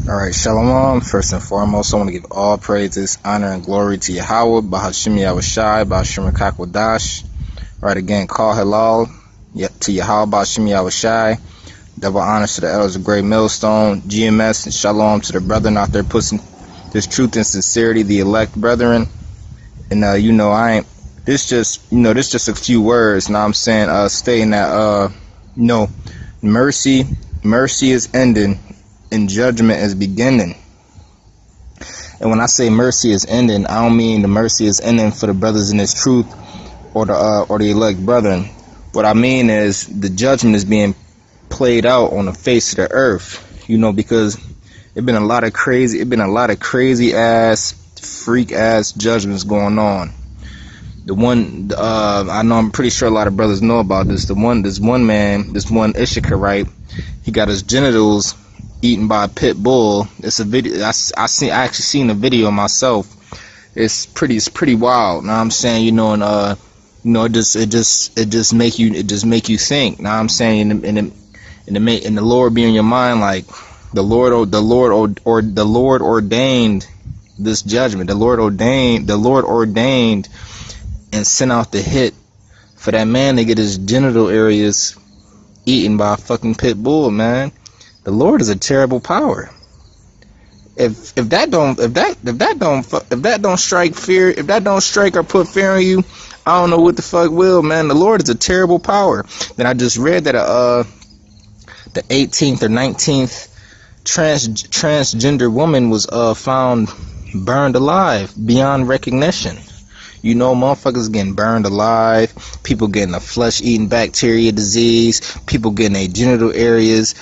Alright, Shalom. First and foremost, I want to give all praises, honor, and glory to Yahweh, Bahashim Yahushai, Bahashim Kakwadash. Right again, call halal to Yahweh, Bahashim Yahushai. Double honors to the elders of Great Millstone, GMS, and Shalom to the brethren out there pushing this truth and sincerity, the elect brethren. And this just a few words, I'm saying, stating that, mercy is ending and judgment is beginning. And when I say mercy is ending, I don't mean the mercy is ending for the brothers in this truth or the elect brethren. What I mean is the judgment is being played out on the face of the earth. Because it been a lot of crazy ass, freak ass judgments going on. I know, I'm pretty sure a lot of brothers know about this. This one Issacharite, he got his genitals eaten by a pit bull. It's a video. I actually seen the video myself. It's pretty wild. Now I'm saying, it just make you think. Now I'm saying, and the Lord be in your mind, like the Lord ordained this judgment. The Lord ordained and sent out the hit for that man to get his genital areas eaten by a fucking pit bull, man. The Lord is a terrible power. If that don't strike fear, if that don't strike or put fear in you, I don't know what the fuck will, man. The Lord is a terrible power. Then I just read that the 18th or 19th transgender woman was found burned alive beyond recognition. Motherfuckers getting burned alive, people getting a flesh-eating bacteria disease, people getting their genital areas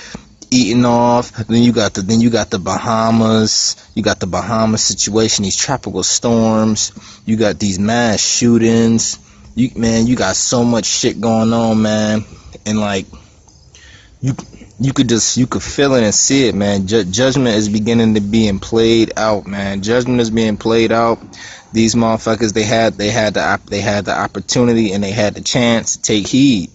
eaten off. Then you got the Bahamas. You got the Bahamas situation, these tropical storms. You got these mass shootings. You got so much shit going on, man. And like, you could feel it and see it, man. Judgment is beginning to being played out, man. Judgment is being played out. These motherfuckers, they had the opportunity and they had the chance to take heed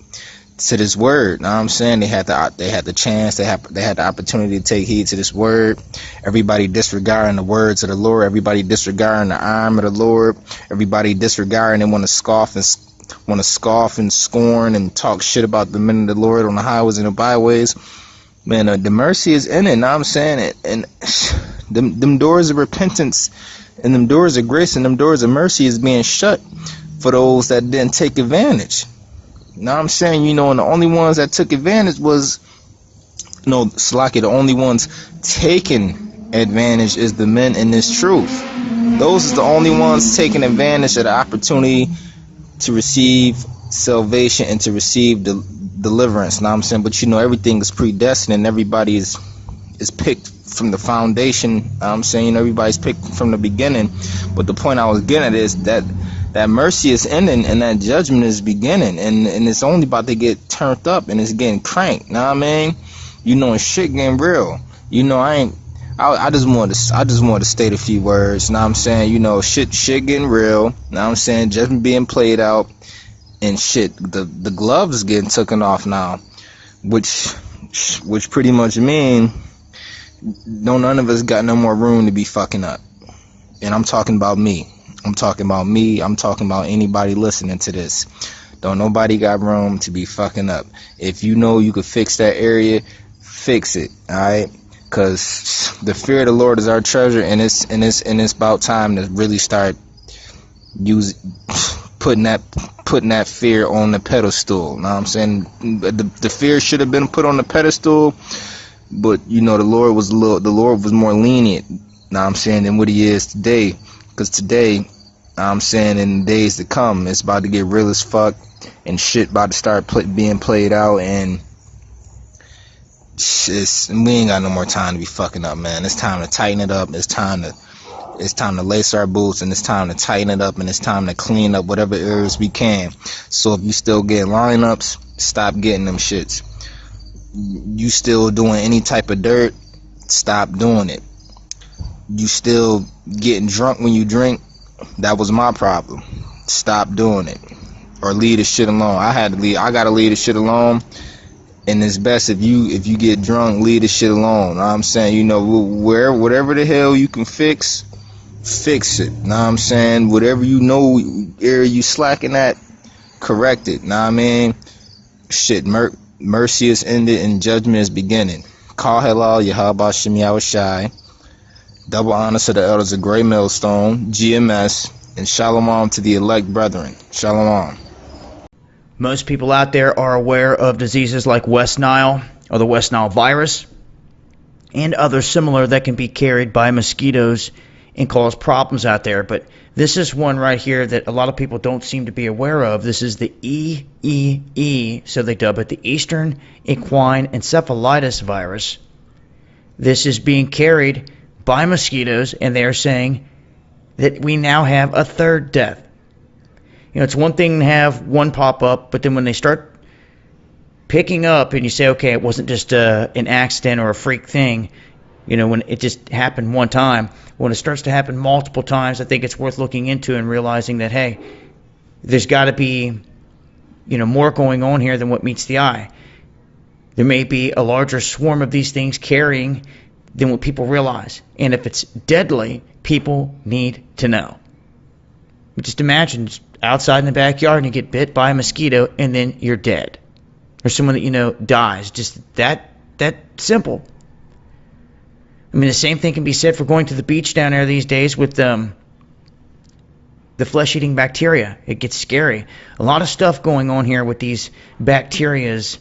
to this word. Know what I'm saying? They had the chance, they had the opportunity to take heed to this word. Everybody disregarding the words of the Lord. Everybody disregarding the arm of the Lord. Everybody disregarding and want to scoff and scorn and talk shit about the men of the Lord on the highways and the byways. Man, the mercy is in it. Know what I'm saying? And them doors of repentance and them doors of grace and them doors of mercy is being shut for those that didn't take advantage. Now I'm saying, and the only ones that took advantage was, the only ones taking advantage is the men in this truth. Those is the only ones taking advantage of the opportunity to receive salvation and to receive deliverance. Now I'm saying, but everything is predestined and everybody is picked from the foundation. I'm saying, everybody's picked from the beginning. But the point I was getting at is that mercy is ending and that judgment is beginning, and it's only about to get turned up and it's getting cranked. Know what I mean? And shit getting real. I just wanted to state a few words. Know what I'm saying? Shit getting real. Know what I'm saying? Judgment being played out and shit. The gloves getting taken off now, which pretty much mean none of us got no more room to be fucking up. And I'm talking about me. I'm talking about anybody listening to this. Don't nobody got room to be fucking up. If you could fix that area, fix it. Alright? Cause the fear of the Lord is our treasure, and it's about time to really start putting that fear on the pedestal. Know what I'm saying? The fear should have been put on the pedestal, but the Lord was more lenient, know what I'm saying, than what he is today. Because today, I'm saying, in the days to come, it's about to get real as fuck, and shit about to start being played out, and we ain't got no more time to be fucking up, man. It's time to tighten it up. It's time to lace our boots, and it's time to tighten it up, and it's time to clean up whatever areas we can. So if you still getting lineups, stop getting them shits. You still doing any type of dirt, stop doing it. You still getting drunk when you drink, that was my problem. Stop doing it, or leave the shit alone. I gotta leave the shit alone And it's best if you get drunk, leave the shit alone. Know what I'm saying? You know, whatever the hell you can fix it. Know what I'm saying? Whatever you know area you slacking at, correct it. Know what I mean? Shit, mercy is ended and judgment is beginning. Call halal, Yahweh Shem Shai. Double honors to the elders of Great Millstone, GMS, and shalom to the elect brethren. Shalom. Most people out there are aware of diseases like West Nile or the West Nile virus and others similar that can be carried by mosquitoes and cause problems out there. But this is one right here that a lot of people don't seem to be aware of. This is the EEE, so they dub it the Eastern Equine Encephalitis virus. This is being carried by mosquitoes, and they are saying that we now have a third death. You know, it's one thing to have one pop up, but then when they start picking up and you say, okay, it wasn't just an accident or a freak thing, you know, when it just happened one time, when it starts to happen multiple times, I think it's worth looking into and realizing that, hey, there's got to be, you know, more going on here than what meets the eye. There may be a larger swarm of these things carrying than what people realize. And if it's deadly, people need to know. Just imagine just outside in the backyard and you get bit by a mosquito and then you're dead. Or someone that you know dies. Just that simple. I mean, the same thing can be said for going to the beach down there these days with the flesh-eating bacteria. It gets scary. A lot of stuff going on here with these bacterias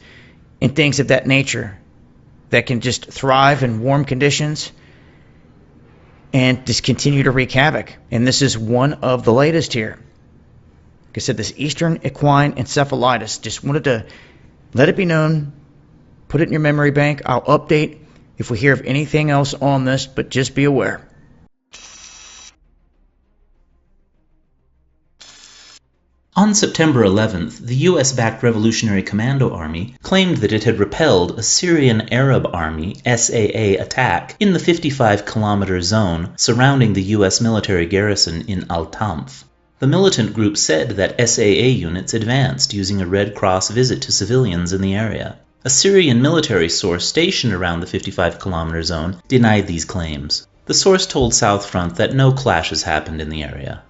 and things of that nature that can just thrive in warm conditions and just continue to wreak havoc. And this is one of the latest here. Like I said, this Eastern Equine Encephalitis. Just wanted to let it be known, put it in your memory bank. I'll update if we hear of anything else on this, but just be aware. On September 11th, the US-backed Revolutionary Commando Army claimed that it had repelled a Syrian Arab Army SAA attack in the 55-kilometer zone surrounding the US military garrison in Al-Tanf. The militant group said that SAA units advanced using a Red Cross visit to civilians in the area. A Syrian military source stationed around the 55-kilometer zone denied these claims. The source told South Front that no clashes happened in the area.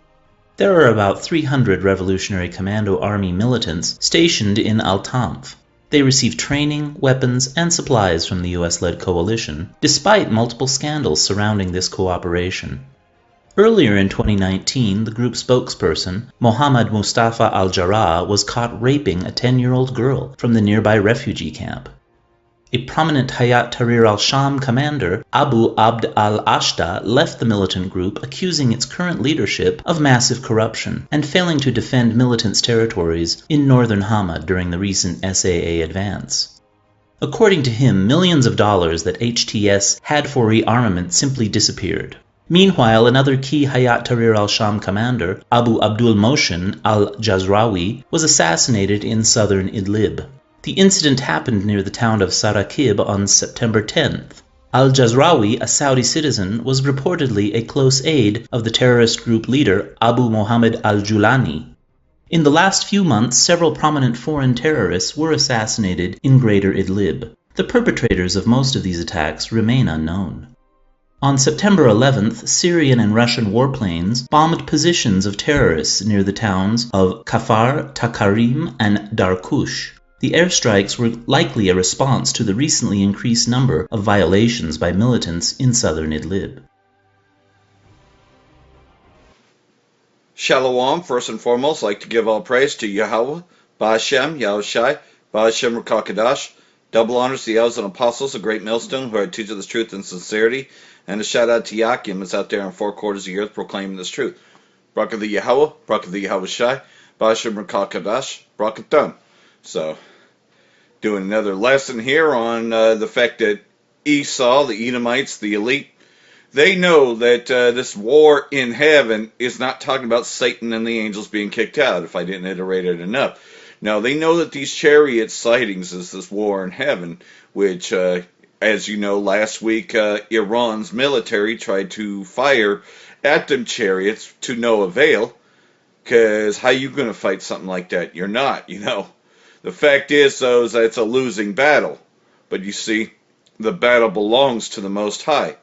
There are about 300 Revolutionary Commando Army militants stationed in Al-Tanf. They receive training, weapons, and supplies from the US-led coalition, despite multiple scandals surrounding this cooperation. Earlier in 2019, the group's spokesperson, Mohammad Mustafa al-Jarrah, was caught raping a 10-year-old girl from the nearby refugee camp. A prominent Hayat Tahrir al-Sham commander, Abu Abd al-Ashta, left the militant group accusing its current leadership of massive corruption and failing to defend militants' territories in northern Hama during the recent SAA advance. According to him, millions of dollars that HTS had for rearmament simply disappeared. Meanwhile, another key Hayat Tahrir al-Sham commander, Abu Abdul Mohsen al-Jazrawi, was assassinated in southern Idlib. The incident happened near the town of Sarakib on September 10th. Al-Jazrawi, a Saudi citizen, was reportedly a close aide of the terrorist group leader Abu Muhammad al-Julani. In the last few months, several prominent foreign terrorists were assassinated in Greater Idlib. The perpetrators of most of these attacks remain unknown. On September 11th, Syrian and Russian warplanes bombed positions of terrorists near the towns of Kafar, Takarim, and Darkush. The airstrikes were likely a response to the recently increased number of violations by militants in southern Idlib. Shalom, first and foremost, I'd like to give all praise to Yahweh, Ba'ashem, Yahushai, Ba'ashem Rakakadash, double honors to the elders and apostles, a great millstone who are teaching this truth in sincerity, and a shout out to Yakim that's out there in four quarters of the earth proclaiming this truth. Barak the Yahweh, Barak the Yahushai, Ba'ashem Rakakadash, Barakathum. So, doing another lesson here on the fact that Esau, the Edomites, the elite, they know that this war in heaven is not talking about Satan and the angels being kicked out, if I didn't iterate it enough. Now, they know that these chariot sightings is this war in heaven, which, as you know, last week, Iran's military tried to fire at them chariots to no avail, because how you going to fight something like that? You're not, you know. The fact is, though, is that it's a losing battle. But you see, the battle belongs to the Most High.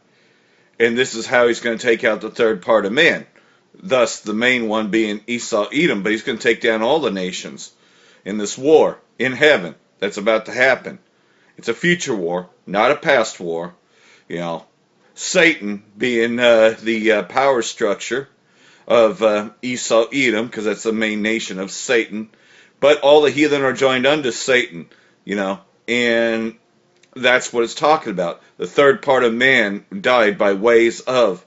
And this is how he's going to take out the third part of man. Thus, the main one being Esau, Edom, but he's going to take down all the nations in this war in heaven that's about to happen. It's a future war, not a past war. You know, Satan being the power structure of Esau, Edom, because that's the main nation of Satan. But all the heathen are joined unto Satan, you know, and that's what it's talking about. The third part of man died by ways of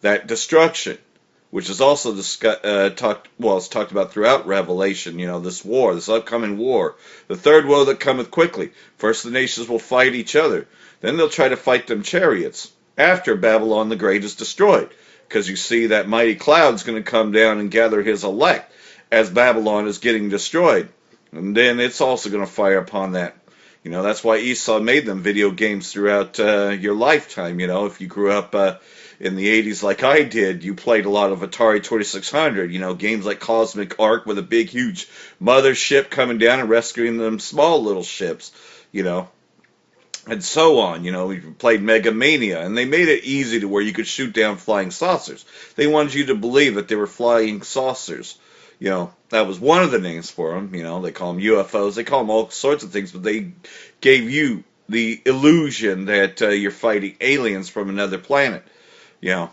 that destruction, which is also it's talked about throughout Revelation, you know, this war, this upcoming war. The third woe that cometh quickly. First the nations will fight each other. Then they'll try to fight them chariots. After Babylon the Great is destroyed. Because you see that mighty cloud's going to come down and gather his elect as Babylon is getting destroyed. And then it's also going to fire upon that. You know, that's why Esau made them video games throughout your lifetime. You know, if you grew up in the 80s like I did, you played a lot of Atari 2600, you know, games like Cosmic Ark with a big, huge mothership coming down and rescuing them small little ships, you know, and so on. You know, we played Mega Mania, and they made it easy to where you could shoot down flying saucers. They wanted you to believe that they were flying saucers. You know, that was one of the names for them. You know, they call them UFOs. They call them all sorts of things, but they gave you the illusion that you're fighting aliens from another planet. You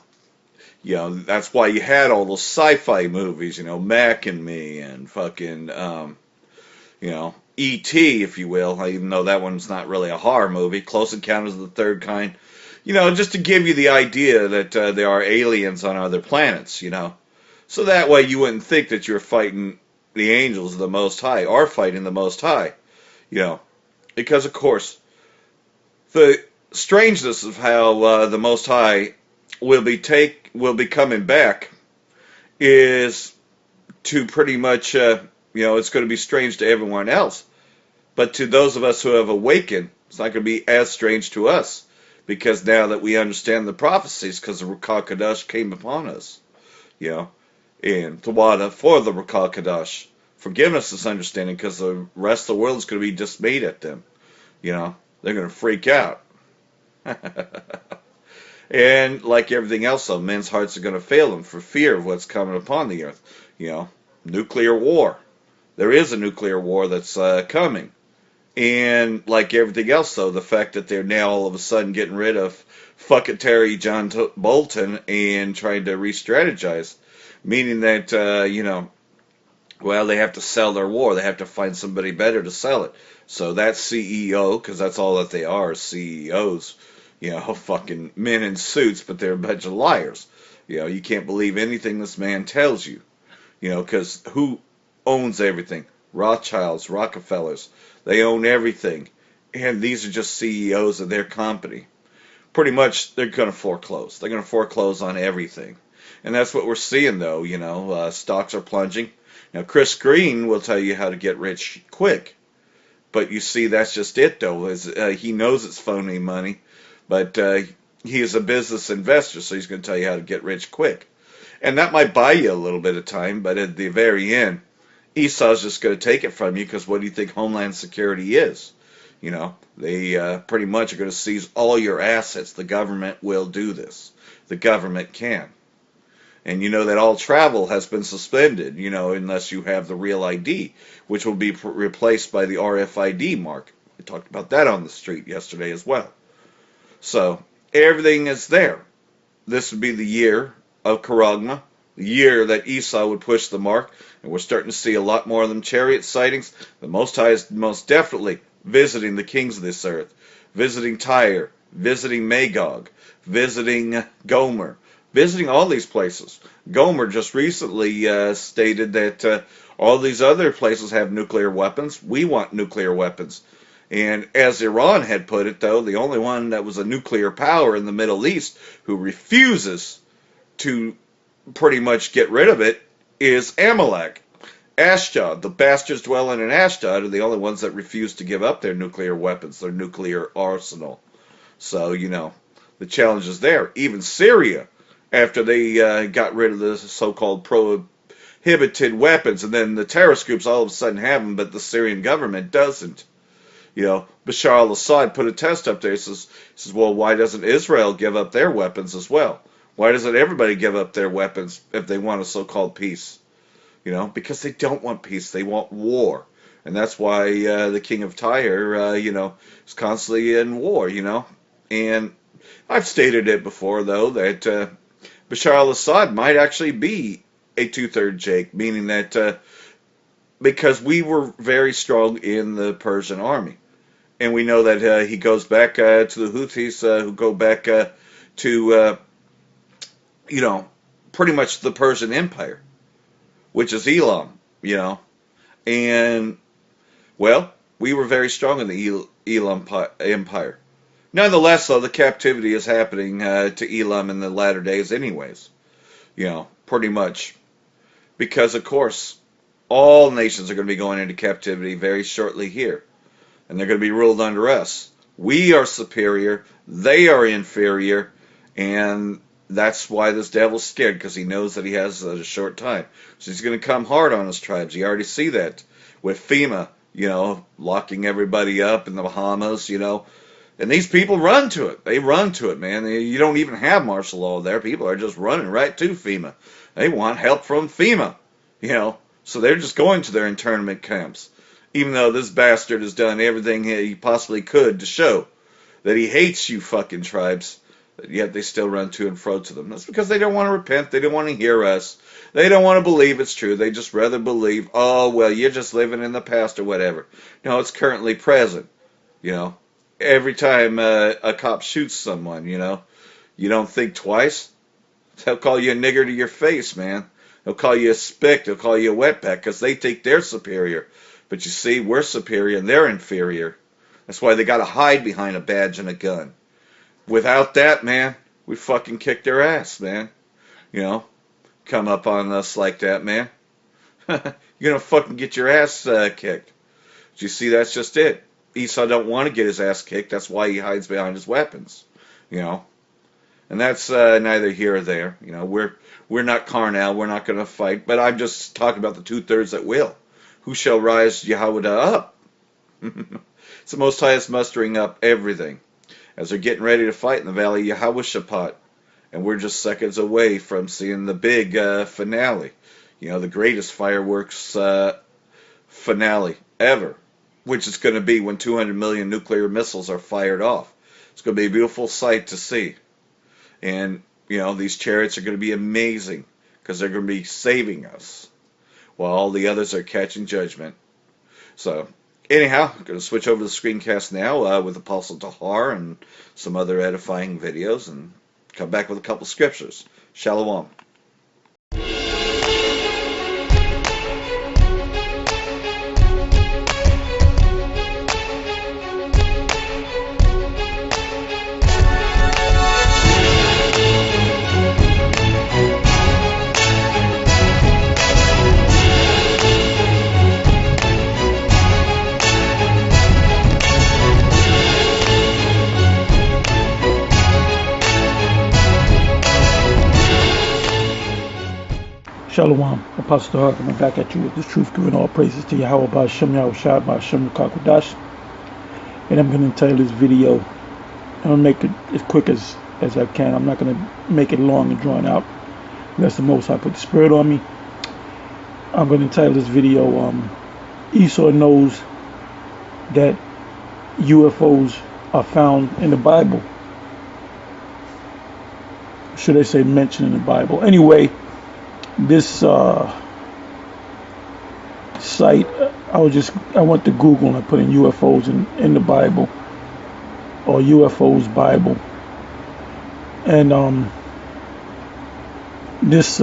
know, that's why you had all those sci-fi movies, you know, Mac and Me and fucking, you know, E.T., if you will, even though that one's not really a horror movie, Close Encounters of the Third Kind, you know, just to give you the idea that there are aliens on other planets, you know. So that way you wouldn't think that you're fighting the angels of the Most High, or fighting the Most High, you know. Because, of course, the strangeness of how the Most High will be coming back is to pretty much, you know, it's going to be strange to everyone else. But to those of us who have awakened, it's not going to be as strange to us. Because now that we understand the prophecies, because the Ruach HaKodesh came upon us, you know, and Tawada for the Ruach HaKodesh, for giving us this understanding, because the rest of the world is going to be dismayed at them, you know, they're going to freak out. And like everything else, though, men's hearts are going to fail them for fear of what's coming upon the earth. You know, nuclear war. There is a nuclear war that's coming. And like everything else, though, the fact that they're now all of a sudden getting rid of fucking Terry John Bolton and trying to re-strategize, meaning that, you know, well, they have to sell their war. They have to find somebody better to sell it. So that CEO, because that's all that they are, CEOs, you know, fucking men in suits, but they're a bunch of liars. You know, you can't believe anything this man tells you. You know, because who owns everything? Rothschilds, Rockefellers. They own everything. And these are just CEOs of their company. Pretty much, they're going to foreclose. They're going to foreclose on everything. And that's what we're seeing, though. You know, stocks are plunging. Now, Chris Green will tell you how to get rich quick. But you see, that's just it, though. He knows it's phony money. But he is a business investor, so he's going to tell you how to get rich quick. And that might buy you a little bit of time, but at the very end, Esau's just going to take it from you, because what do you think Homeland Security is? You know, they pretty much are going to seize all your assets. The government will do this. The government can. And you know that all travel has been suspended, you know, unless you have the real ID, which will be replaced by the RFID mark. We talked about that on the street yesterday as well. So, everything is there. This would be the year of Karagma, the year that Esau would push the mark, and we're starting to see a lot more of them chariot sightings. The Most High is most definitely visiting the kings of this earth, visiting Tyre, visiting Magog, visiting Gomer, visiting all these places. Gomer just recently stated that all these other places have nuclear weapons. We want nuclear weapons. And as Iran had put it, though, the only one that was a nuclear power in the Middle East who refuses to pretty much get rid of it is Amalek. Ashdod, the bastards dwelling in Ashdod, are the only ones that refuse to give up their nuclear weapons, their nuclear arsenal. So, you know, the challenge is there. Even Syria, after they got rid of the so-called prohibited weapons, and then the terrorist groups all of a sudden have them, but the Syrian government doesn't. Bashar al-Assad put a test up there. He says, well, why doesn't Israel give up their weapons as well? Why doesn't everybody give up their weapons if they want a so-called peace? Because they don't want peace. They want war. And that's why the king of Tyre, is constantly in war, And I've stated it before, though, that Bashar al-Assad might actually be a two-third Jake, meaning that because we were very strong in the Persian army. And we know that he goes back to the Houthis, who go back to, pretty much the Persian Empire, which is Elam, And, well, we were very strong in the Elam Empire. Nonetheless, though, the captivity is happening to Elam in the latter days anyways, pretty much. Because, of course, all nations are going to be going into captivity very shortly here. And they're going to be ruled under us. We are superior, they are inferior, and that's why this devil's scared, because he knows that he has a short time. So he's going to come hard on his tribes. You already see that with FEMA, locking everybody up in the Bahamas, And these people run to it. They run to it, man. You don't even have martial law there. People are just running right to FEMA. They want help from FEMA, So they're just going to their internment camps. Even though this bastard has done everything he possibly could to show that he hates you fucking tribes, yet they still run to and fro to them. That's because they don't want to repent. They don't want to hear us. They don't want to believe it's true. They just rather believe, oh, well, you're just living in the past or whatever. No, it's currently present. Every time a cop shoots someone, you don't think twice. They'll call you a nigger to your face, man. They'll call you a spick. They'll call you a wetback because they think they're superior. But you see, we're superior and they're inferior. That's why they got to hide behind a badge and a gun. Without that, man, we fucking kick their ass, man. Come up on us like that, man. You're going to fucking get your ass kicked. But you see, that's just it. Esau don't want to get his ass kicked. That's why he hides behind his weapons. And that's neither here or there. We're not carnal. We're not going to fight. But I'm just talking about the two-thirds that will. Who shall rise Yahweh up? It's the Most Highest mustering up everything as they're getting ready to fight in the Valley of Yahweh. And we're just seconds away from seeing the big finale. The greatest fireworks finale ever, which is going to be when 200 million nuclear missiles are fired off. It's going to be a beautiful sight to see. And, these chariots are going to be amazing because they're going to be saving us, while all the others are catching judgment. So, anyhow, I'm going to switch over to the screencast now with Apostle Tahar and some other edifying videos, and come back with a couple scriptures. Shalom. Shalom, Apostle Tahar coming back at you with the truth, giving all praises to Yahweh by Hashem, Yahweh Shai, by Hashem Kakwadash. And I'm going to entitle this video, I'm going to make it as quick as I can. I'm not going to make it long and drawn out. Unless the Most High put the Spirit on me. I'm going to entitle this video, Esau knows that UFOs are found in the Bible. Should I say mentioned in the Bible? Anyway, this site, I went to Google and I put in UFOs in the Bible, or UFOs Bible, and this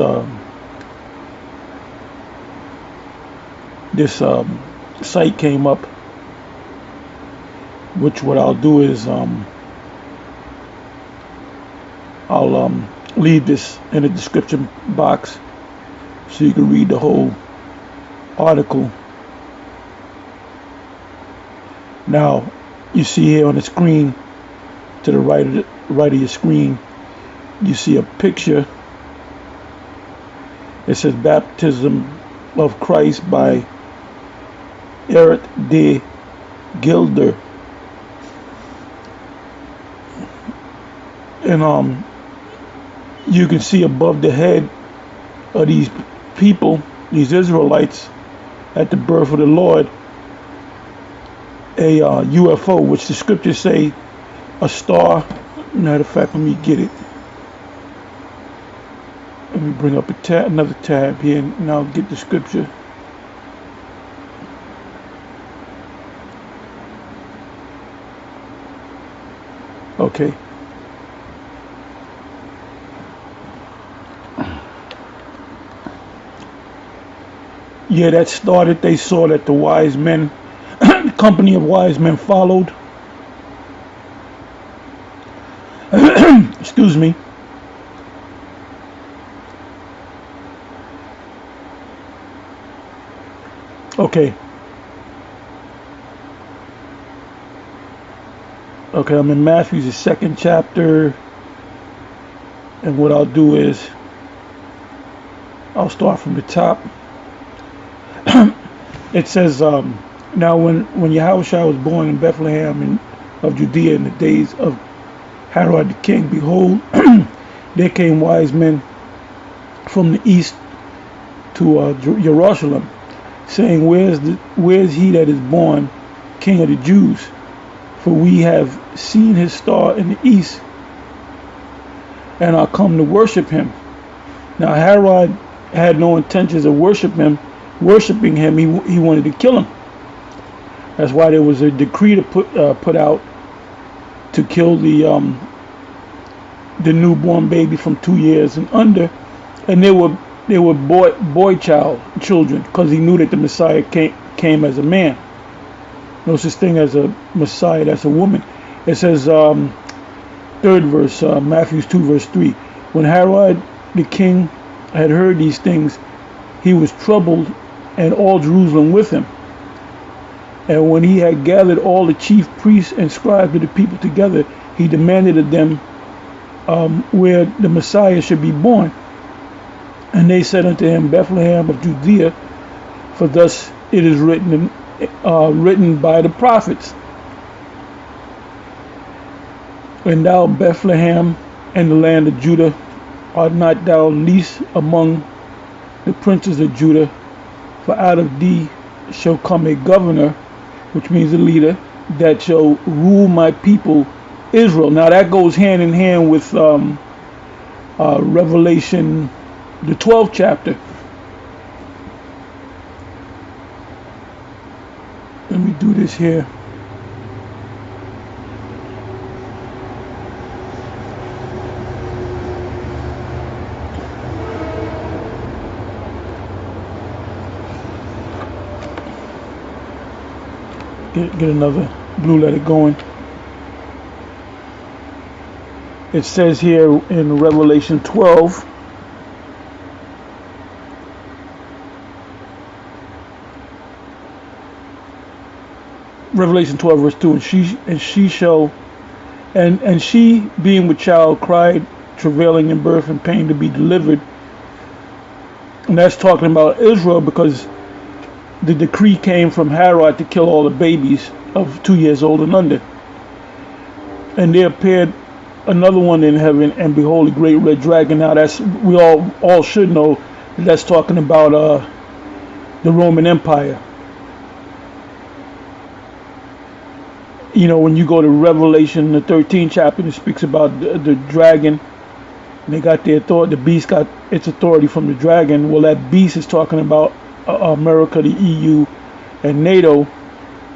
site came up, which what I'll do is I'll leave this in the description box so you can read the whole article. Now, you see here on the screen, to the right of your screen, you see a picture It says baptism of Christ by Eric de Gilder. And you can see above the head of these people, these Israelites, at the birth of the Lord, a UFO, which the scriptures say a star. Matter of fact, let me get it. Let me bring up another tab here, and I'll get the scripture. Okay. Yeah, that star that they saw that the wise men, the company of wise men followed. Excuse me. Okay. Okay, I'm in Matthew's, the 2nd chapter. And what I'll do is, I'll start from the top. It says, now when Yahushua was born in Bethlehem of Judea in the days of Herod the king, behold, there came wise men from the east to Jerusalem, saying, where's he that is born King of the Jews? For we have seen his star in the east, and are come to worship him. Now Herod had no intentions of worshiping him. He wanted to kill him. That's why there was a decree to put out to kill the newborn baby from 2 years and under, and they were children, because he knew that the Messiah came as a man. No such thing as a Messiah that's a woman. It says, 3rd verse, Matthew 2 verse 3. When Herod the king had heard these things, he was troubled, and all Jerusalem with him. And when he had gathered all the chief priests and scribes of the people together, he demanded of them where the Messiah should be born. And they said unto him, Bethlehem of Judea, for thus it is written by the prophets. And thou, Bethlehem, in the land of Judah, art not thou least among the princes of Judah, for out of thee shall come a governor, which means a leader, that shall rule my people Israel. Now that goes hand in hand with Revelation, the 12th chapter. Let me do this here. Get another blue letter going. It says here in Revelation 12, Revelation 12 verse 2, and she being with child cried, travailing in birth and pain to be delivered. And that's talking about Israel, because the decree came from Herod to kill all the babies of 2 years old and under. And there appeared another one in heaven, and behold, a great red dragon. Now that's, we all should know that's talking about the Roman Empire. You know, when you go to Revelation, the 13th chapter, it speaks about the dragon. And they got the authority. The beast got its authority from the dragon. Well, that beast is talking about America, the EU, and NATO,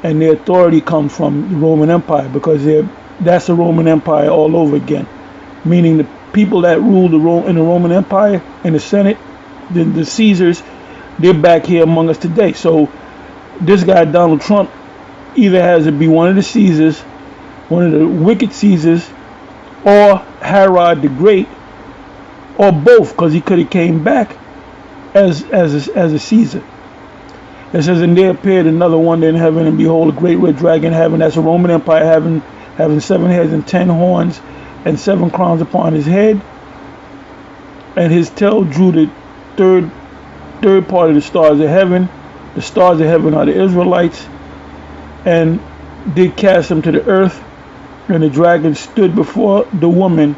and their authority comes from the Roman Empire, because that's the Roman Empire all over again. Meaning the people that ruled in the Roman Empire, in the Senate, the Caesars, they're back here among us today. So this guy Donald Trump either has to be one of the Caesars, one of the wicked Caesars, or Herod the Great, or both, because he could have came back as a Caesar. It says, and there appeared another wonder in heaven, and behold, a great red dragon having, that's a Roman Empire, having 7 heads and 10 horns and 7 crowns upon his head, and his tail drew the third third part of the stars of heaven. The stars of heaven are the Israelites, and did cast them to the earth. And the dragon stood before the woman,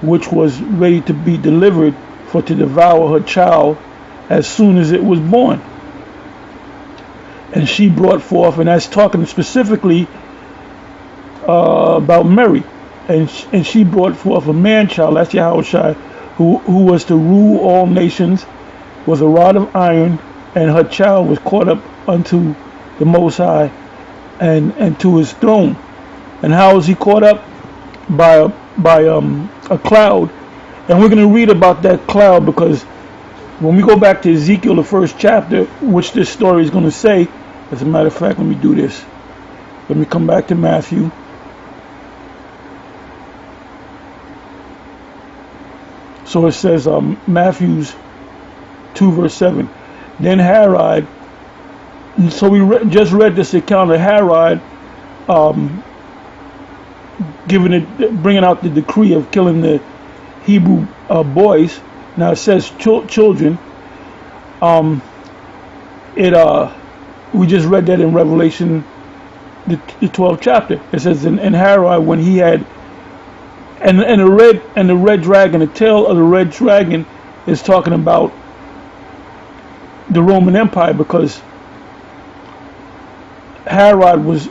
which was ready to be delivered, for to devour her child as soon as it was born. And she brought forth, and that's talking specifically about Mary, and she brought forth a man child, that's Yahushua, who was to rule all nations with a rod of iron, and her child was caught up unto the Most High and to his throne. And how was he caught up? By a cloud. And we're going to read about that cloud, because when we go back to Ezekiel, the first chapter, which this story is going to say, as a matter of fact, let me do this. Let me come back to Matthew. So it says, Matthew's 2 verse 7. Then Herod, so we just read this account of Herod bringing out the decree of killing the Hebrew boys. Now it says children. We just read that in Revelation, the 12th chapter. It says in Herod, when he had, and the red dragon, the tail of the red dragon is talking about the Roman Empire, because Herod was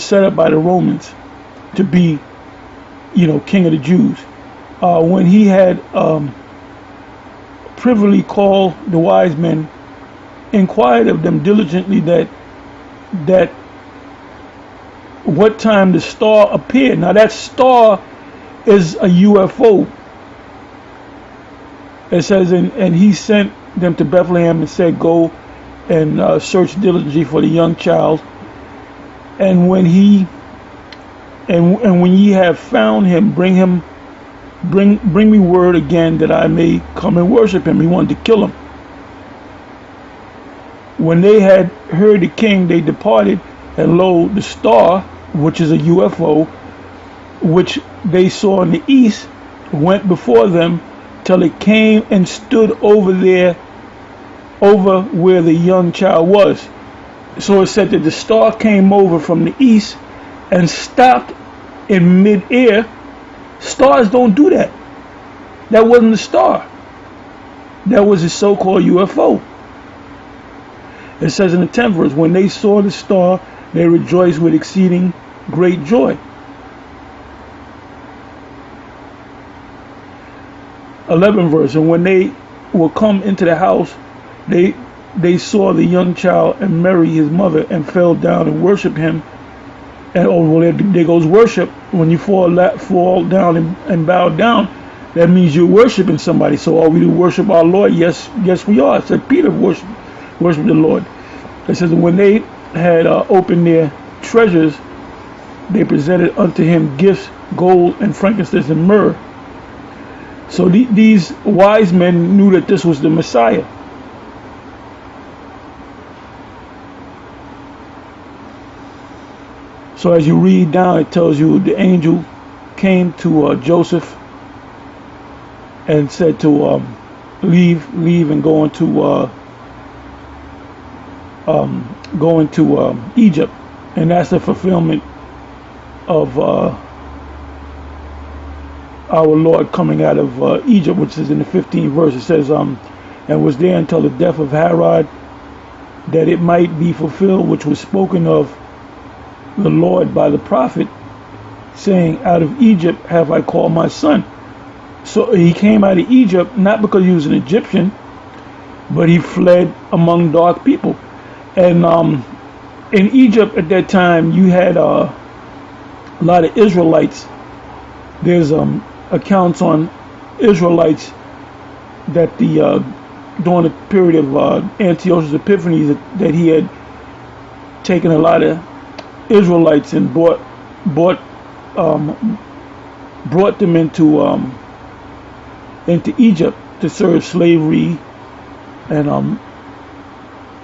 set up by the Romans to be, king of the Jews. When he had privily called the wise men, inquired of them diligently that what time the star appeared. Now that star is a UFO. It says, and he sent them to Bethlehem and said, go and search diligently for the young child. And when ye have found him, bring me word again, that I may come and worship him. He wanted to kill him. When they had heard the king, they departed, and lo, the star, which is a UFO, which they saw in the east, went before them till it came and stood over where the young child was. So it said that the star came over from the east and stopped in mid-air. Stars don't do that. That wasn't a star. That was a so-called UFO. It says in the 10th verse, when they saw the star, they rejoiced with exceeding great joy. 11th verse, and when they were come into the house, they saw the young child and Mary his mother, and fell down and worshipped him. And there goes worship. When you fall down and bow down, that means you're worshiping somebody. So are we to worship our Lord? Yes, we are. It said Peter worship the Lord. It says when they had opened their treasures, they presented unto him gifts, gold and frankincense and myrrh. So these wise men knew that this was the Messiah. So as you read down, it tells you the angel came to Joseph and said to leave and go into Egypt, and that's the fulfillment of our Lord coming out of Egypt, which is in the 15th verse. It says, and was there until the death of Herod, that it might be fulfilled which was spoken of the Lord by the prophet, saying, out of Egypt have I called my son. So he came out of Egypt not because he was an Egyptian, but he fled among dark people. And in Egypt at that time, you had a lot of Israelites. There's accounts on Israelites that during the period of Antiochus Epiphanes, that he had taken a lot of Israelites and brought them into Egypt to serve slavery, and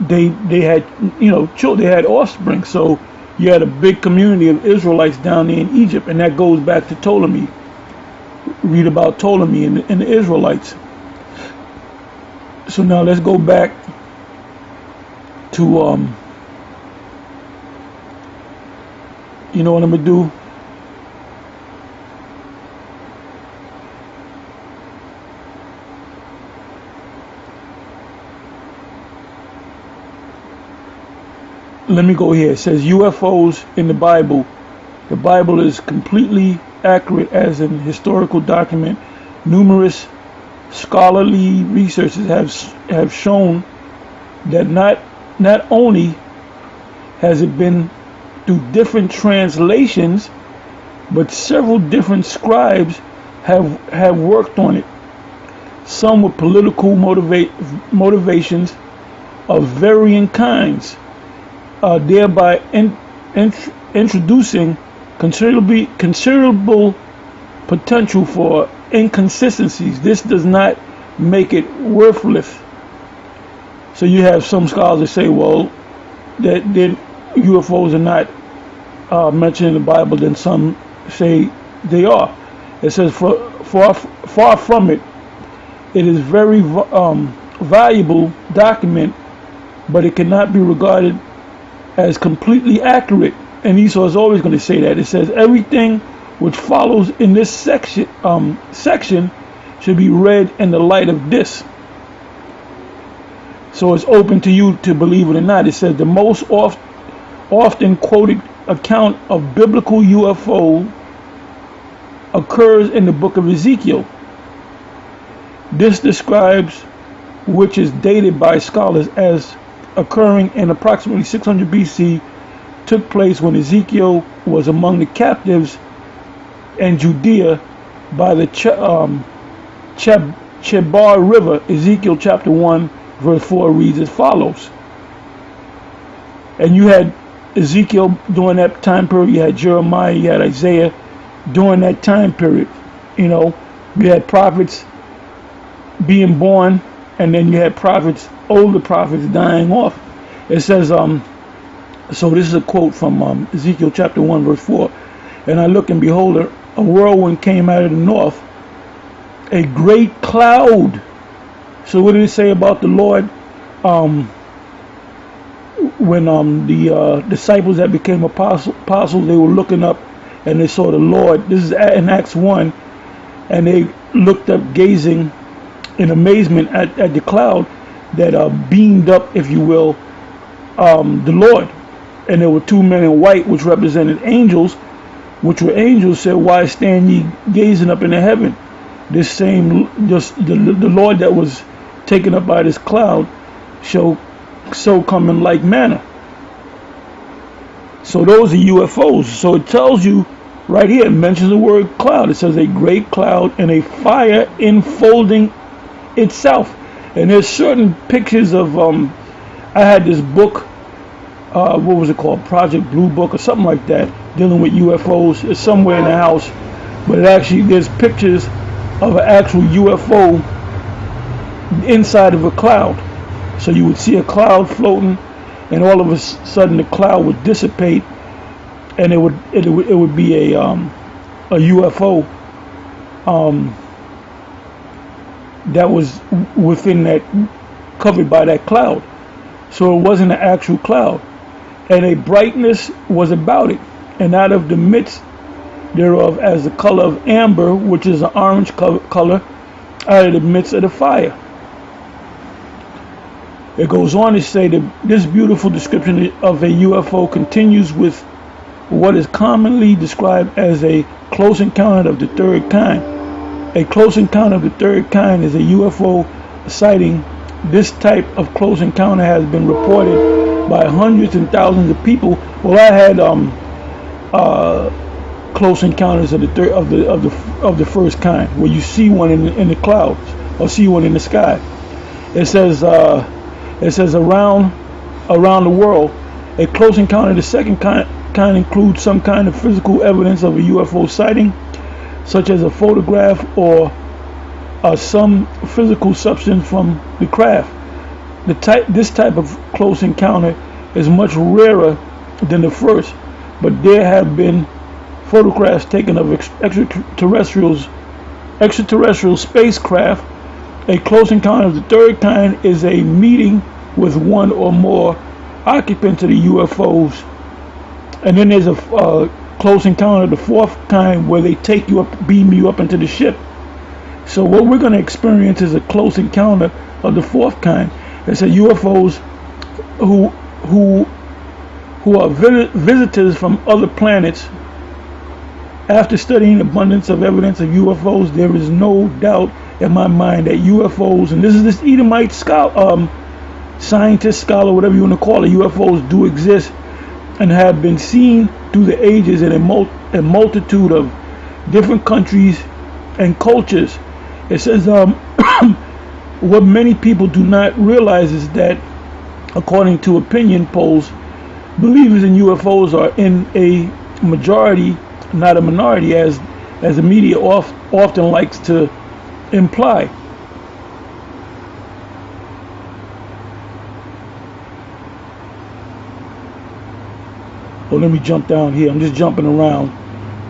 they had children, they had offspring. So you had a big community of Israelites down there in Egypt, and that goes back to Ptolemy. Read about Ptolemy and the Israelites. So now let's go back to you know what I'm gonna do? Let me go here. It says UFOs in the Bible. The Bible is completely accurate as an historical document. Numerous scholarly researches have shown that not only has it been through different translations, but several different scribes have worked on it. Some with political motivations of varying kinds, thereby introducing considerable potential for inconsistencies. This does not make it worthless. So you have some scholars that say, well, that UFOs are not mentioned in the Bible, then some say they are. It says, far from it. It is very valuable document, but it cannot be regarded as completely accurate. And Esau is always going to say that. It says everything which follows in this section should be read in the light of this. So it's open to you to believe it or not. It says the most often quoted account of biblical UFO occurs in the book of Ezekiel. This describes, which is dated by scholars as occurring in approximately 600 BC, took place when Ezekiel was among the captives in Judea by the Chebar River. Ezekiel chapter 1 verse 4 reads as follows. And you had Ezekiel during that time period, you had Jeremiah, you had Isaiah during that time period. You know, you had prophets being born, and then you had prophets, older prophets, dying off. It says, so this is a quote from Ezekiel chapter 1 verse 4. And I looked, and behold, a whirlwind came out of the north, a great cloud. So what did it say about the Lord when the disciples that became apostles, they were looking up and they saw the Lord? This is in Acts 1. And they looked up, gazing in amazement at the cloud that beamed up, if you will, the Lord. And there were two men in white, which represented angels, which were angels, said, why stand ye gazing up in the heaven? This same, just the Lord that was taken up by this cloud shall so come in like manner. So those are UFOs. So it tells you right here, it mentions the word cloud. It says a great cloud and a fire enfolding itself. And there's certain pictures of I had this book, what was it called, Project Blue Book or something like that, dealing with UFOs. It's somewhere in the house, but it actually, there's pictures of an actual UFO inside of a cloud. So you would see a cloud floating, and all of a sudden the cloud would dissipate, and it would be a UFO that was within that, covered by that cloud. So it wasn't an actual cloud, and a brightness was about it, and out of the midst thereof as the color of amber, which is an orange color, out of the midst of the fire. It goes on to say that this beautiful description of a UFO continues with what is commonly described as a close encounter of the third kind. A close encounter of the third kind is a UFO sighting. This type of close encounter has been reported by hundreds and thousands of people. Well, I had close encounters of the first kind, where you see one in the clouds or see one in the sky. It says around the world. A close encounter of the second kind includes some kind of physical evidence of a UFO sighting, such as a photograph or some physical substance from the craft. This type of close encounter is much rarer than the first, but there have been photographs taken of extraterrestrial spacecraft A close encounter of the third kind is a meeting with one or more occupants of the UFOs. And then there's a close encounter of the fourth kind where they take you up, beam you up into the ship. So what we're going to experience is a close encounter of the fourth kind. It's a UFOs who are visitors from other planets. After studying abundance of evidence of UFOs, there is no doubt in my mind that UFOs, and this is this Edomite scholar, scientist, scholar, whatever you want to call it, UFOs do exist and have been seen through the ages in a multitude of different countries and cultures. It says what many people do not realize is that, according to opinion polls, believers in UFOs are in a majority, not a minority, as the media often likes to imply. Well, let me jump down here. I'm just jumping around,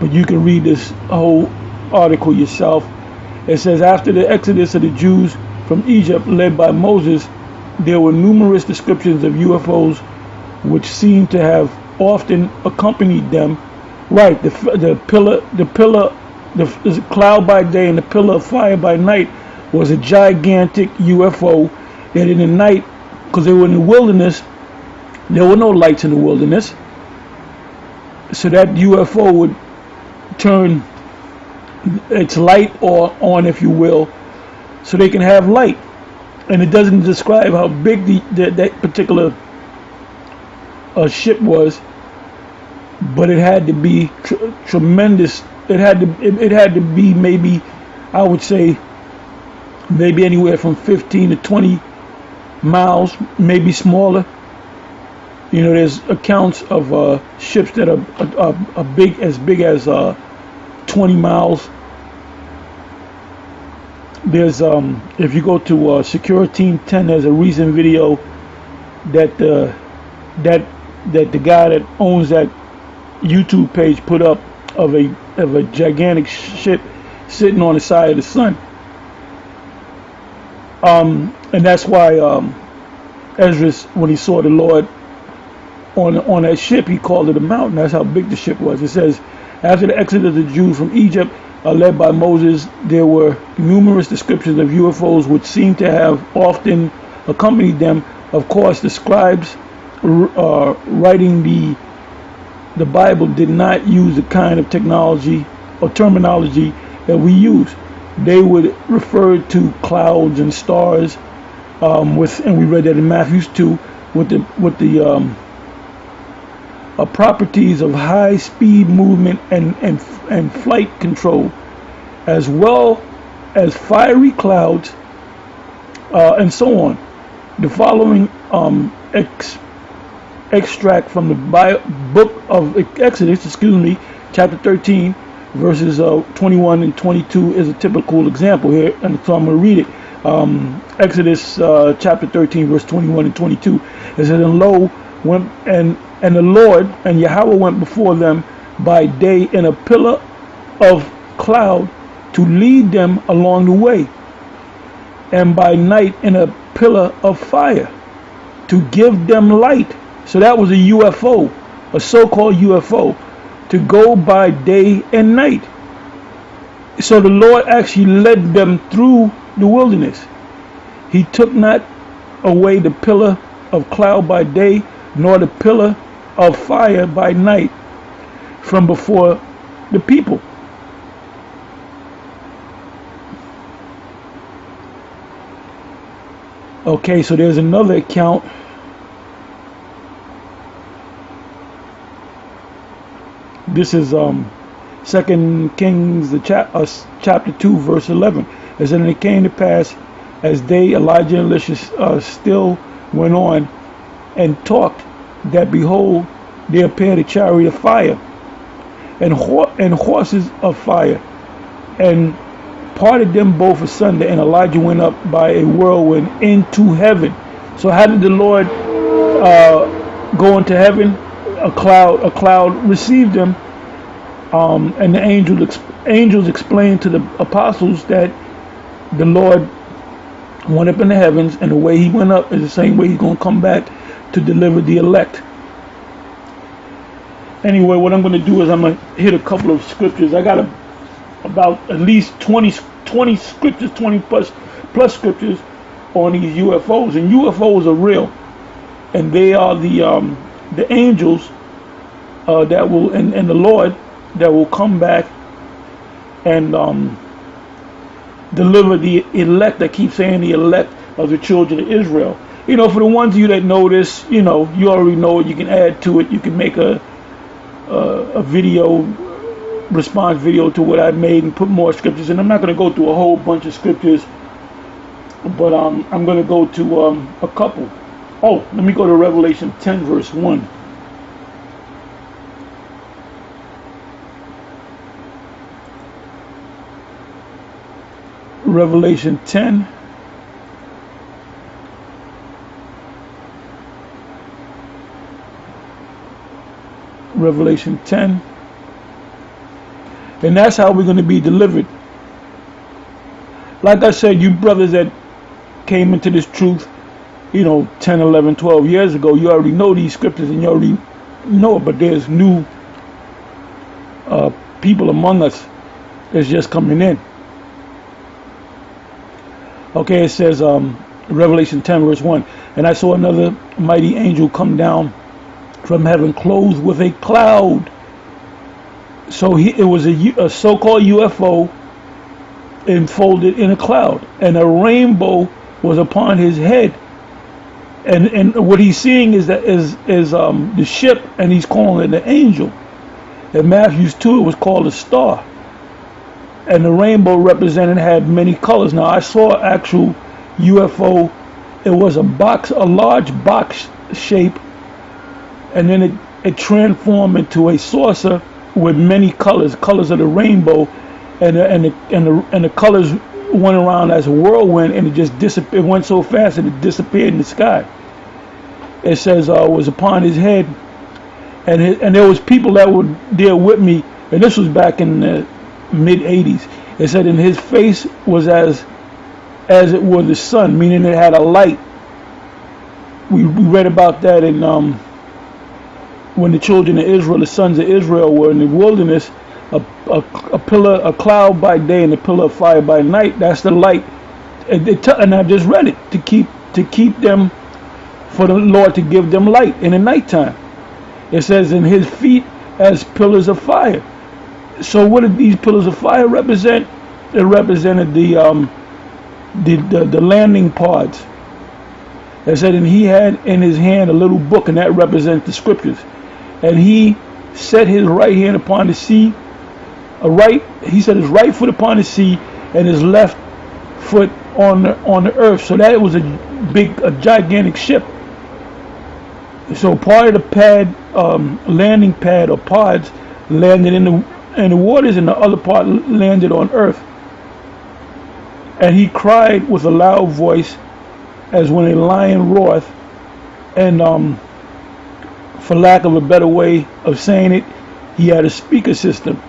but you can read this whole article yourself. It says, after the exodus of the Jews from Egypt led by Moses, there were numerous descriptions of UFOs which seem to have often accompanied them. Right, the cloud by day and the pillar of fire by night was a gigantic UFO that in the night, because they were in the wilderness, there were no lights in the wilderness, so that UFO would turn its light or on, if you will, so they can have light. And it doesn't describe how big that particular ship was, but it had to be tremendous. It had to be, maybe, I would say, maybe anywhere from 15 to 20 miles, maybe smaller. You know, there's accounts of ships that are big as 20 miles. There's if you go to Security 10, there's a recent video that the guy that owns that YouTube page put up of a gigantic ship sitting on the side of the sun. And that's why Ezra, when he saw the Lord on that ship, he called it a mountain. That's how big the ship was. It says, after the exodus of the Jews from Egypt, led by Moses, there were numerous descriptions of UFOs which seem to have often accompanied them. Of course, the scribes writing the Bible did not use the kind of technology or terminology that we use. They would refer to clouds and stars, and we read that in Matthew 2, with the properties of high speed movement and flight control, as well as fiery clouds, and so on. The following extract from the book of Exodus, chapter 13, verses 21 and 22 is a typical example here, and so I'm going to read it. Exodus chapter 13, verse 21 and 22. It says, and lo, and the Lord and Yahweh went before them by day in a pillar of cloud to lead them along the way, and by night in a pillar of fire to give them light. So that was a UFO, a so-called UFO, to go by day and night. So the Lord actually led them through the wilderness. He took not away the pillar of cloud by day, nor the pillar of fire by night from before the people. Okay, so there's another account. This is 2 Kings chapter 2, verse 11. It said, and it came to pass, as they, Elijah and Elisha, still went on and talked, that behold, there appeared a chariot of fire and horses of fire, and parted them both asunder, and Elijah went up by a whirlwind into heaven. So how did the Lord go into heaven? A cloud received him, and the angels explained to the apostles that the Lord went up in the heavens, and the way he went up is the same way he's going to come back to deliver the elect. Anyway, what I'm going to do is I'm going to hit a couple of scriptures. I got about at least 20 scriptures, 20 plus scriptures on these UFOs. And UFOs are real, and they are the angels that will, and the Lord that will come back and deliver the elect. I keep saying the elect of the children of Israel. You know, for the ones of you that know this, you know, you already know it. You can add to it. You can make a video, response video to what I made and put more scriptures. And I'm not going to go through a whole bunch of scriptures, but I'm going to go to a couple. Oh, let me go to Revelation 10 verse 1. Revelation 10 Revelation 10, and that's how we're going to be delivered. Like I said, you brothers that came into this truth, you know, 10, 11, 12 years ago, you already know these scriptures and you already know it, but there's new people among us that's just coming in. Okay, it says Revelation 10 verse 1, and I saw another mighty angel come down from heaven, clothed with a cloud. So it was a so-called UFO enfolded in a cloud, and a rainbow was upon his head. And what he's seeing is that is the ship, and he's calling it an angel. In Matthew 2, it was called a star, and the rainbow represented had many colors. Now I saw actual UFO. It was a large box shape, and then it transformed into a saucer with many colors of the rainbow, and the colors went around as a whirlwind, and it just disappeared. It went so fast that it disappeared in the sky. It says was upon his head, and there was people that were there with me, and this was back in the mid 80s. It said, and his face was as it were the sun, meaning it had a light. We read about that in when the children of Israel, the sons of Israel, were in the wilderness, a cloud by day and a pillar of fire by night. That's the light. And I just read it to keep them, for the Lord to give them light in the nighttime. It says, in his feet as pillars of fire. So what did these pillars of fire represent? It represented the landing pods. It said, and he had in his hand a little book, and that represents the scriptures. And he set his right hand upon the sea, he set his right foot upon the sea, and his left foot on the earth. So that was a gigantic ship. So part of the pad, landing pad or pods, landed in the waters, and the other part landed on earth. And he cried with a loud voice, as when a lion roareth. And for lack of a better way of saying it, he had a speaker system,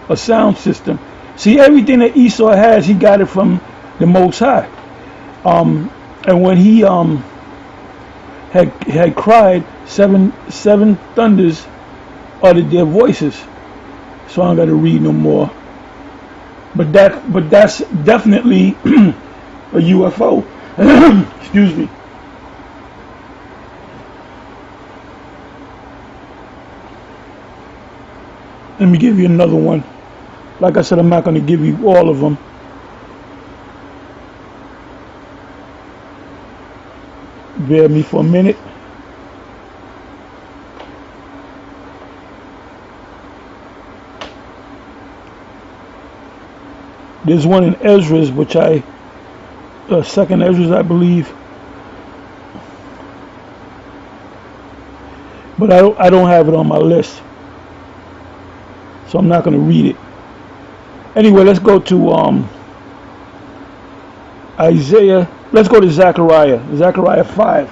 a sound system. See, everything that Esau has, he got it from the Most High. And when he had cried, seven thunders uttered their voices. So I don't got to read no more. But that's definitely a UFO. Excuse me. Let me give you another one. Like I said, I'm not going to give you all of them. Bear with me for a minute. There's one in Ezra's, which second Ezra's, I believe. But I don't have it on my list, so I'm not going to read it. Anyway, let's go to Isaiah. Let's go to Zechariah. Zechariah 5.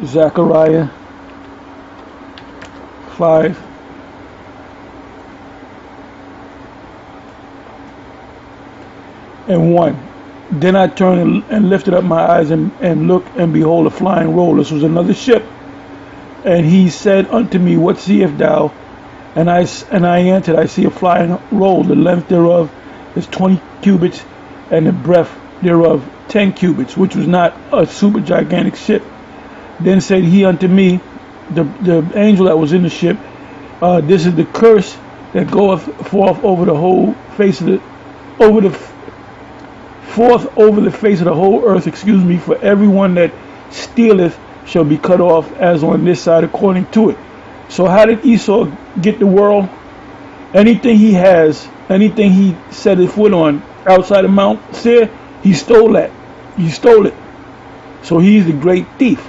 Zechariah 5. and 1. Then I turned and lifted up my eyes and looked, and behold, a flying roll. This was another ship. And he said unto me, What seest thou? And I answered, I see a flying roll. The length thereof is 20 cubits, and the breadth thereof 10 cubits, which was not a super gigantic ship. Then said he unto me, the angel that was in the ship, this is the curse that goeth forth over the whole face of the over the face of the whole earth, for everyone that stealeth shall be cut off as on this side according to it. So how did Esau get the world? Anything he has, anything he set his foot on outside of Mount Seir, he stole that. He stole it. So he's a great thief.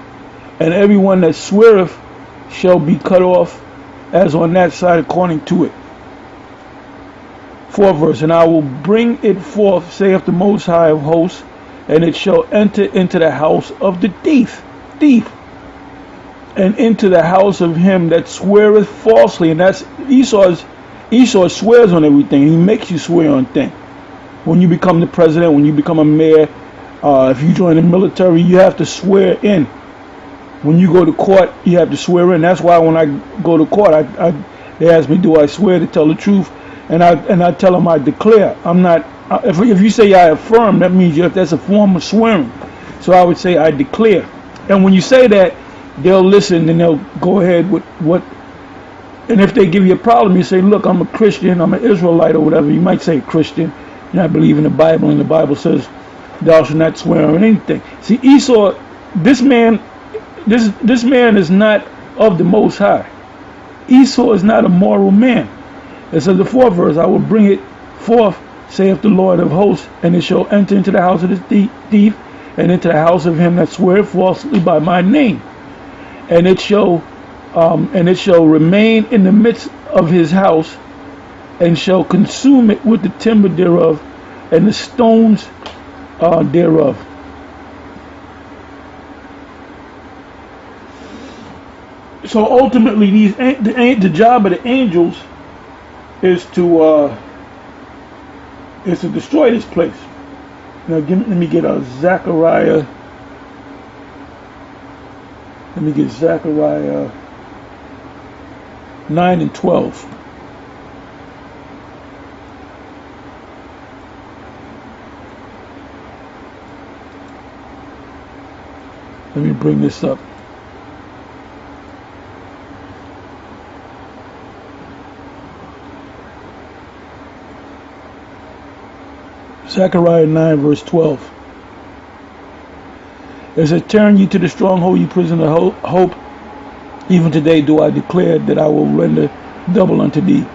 And everyone that sweareth shall be cut off as on that side according to it. 4th verse, and I will bring it forth, saith the Most High of hosts, and it shall enter into the house of the thief, and into the house of him that sweareth falsely. And that's Esau swears on everything. He makes you swear on things. When you become the president, when you become a mayor, if you join the military, you have to swear in. When you go to court, you have to swear in. That's why when I go to court, they ask me, do I swear to tell the truth? And I tell them I declare. I'm not. If you say I affirm, that means that's a form of swearing. So I would say I declare. And when you say that, they'll listen and they'll go ahead with what. And if they give you a problem, you say, look, I'm a Christian, I'm an Israelite or whatever. You might say Christian, and I believe in the Bible, and the Bible says, thou shalt not swear on anything. See, Esau, this man is not of the Most High. Esau is not a moral man. It says the 4th verse, I will bring it forth, saith the Lord of hosts, and it shall enter into the house of the thief, and into the house of him that sweareth falsely by my name. And it shall remain in the midst of his house, and shall consume it with the timber thereof, and the stones thereof. So ultimately, the job of the angels is to destroy this place. Now, let me get Zechariah. Let me get Zechariah 9 and 12. Let me bring this up. Zechariah 9 verse 12. It says, turn ye to the stronghold, ye prisoner of hope. Even today do I declare that I will render double unto thee.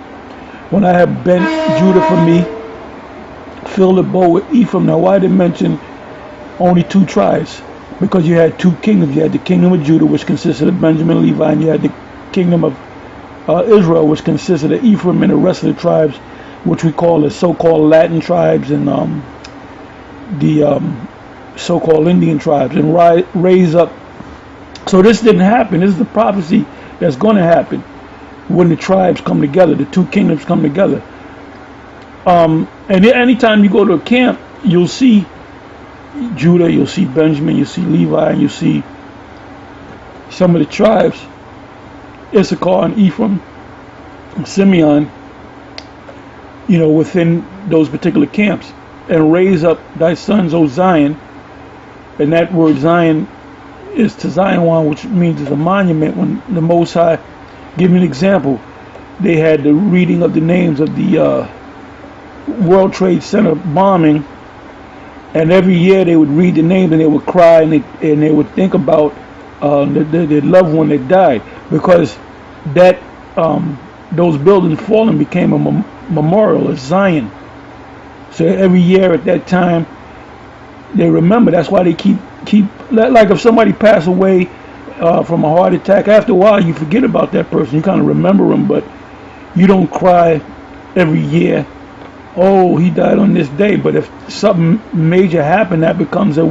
When I have bent Judah for me, fill the bow with Ephraim. Now why did it mention only 2 tribes? Because you had 2 kingdoms. You had the kingdom of Judah, which consisted of Benjamin and Levi, and you had the kingdom of Israel, which consisted of Ephraim and the rest of the tribes, which we call the so-called Latin tribes and the so-called Indian tribes, and raise up. So this didn't happen. This is the prophecy that's going to happen when the tribes come together, the 2 kingdoms come together. And anytime you go to a camp, you'll see Judah, you'll see Benjamin, you'll see Levi, and you'll see some of the tribes, Issachar and Ephraim, and Simeon, within those particular camps. And raise up thy sons, O Zion. And that word Zion is to Zion, which means it's a monument. When the Most High, give me an example, they had the reading of the names of the World Trade Center bombing, and every year they would read the names and they would cry, and they would think about their loved one that died, because that those buildings falling became a memorial of Zion. So every year at that time they remember. That's why they keep like if somebody passed away from a heart attack, after a while you forget about that person. You kind of remember them, but you don't cry every year, oh, he died on this day. But if something major happened, that becomes a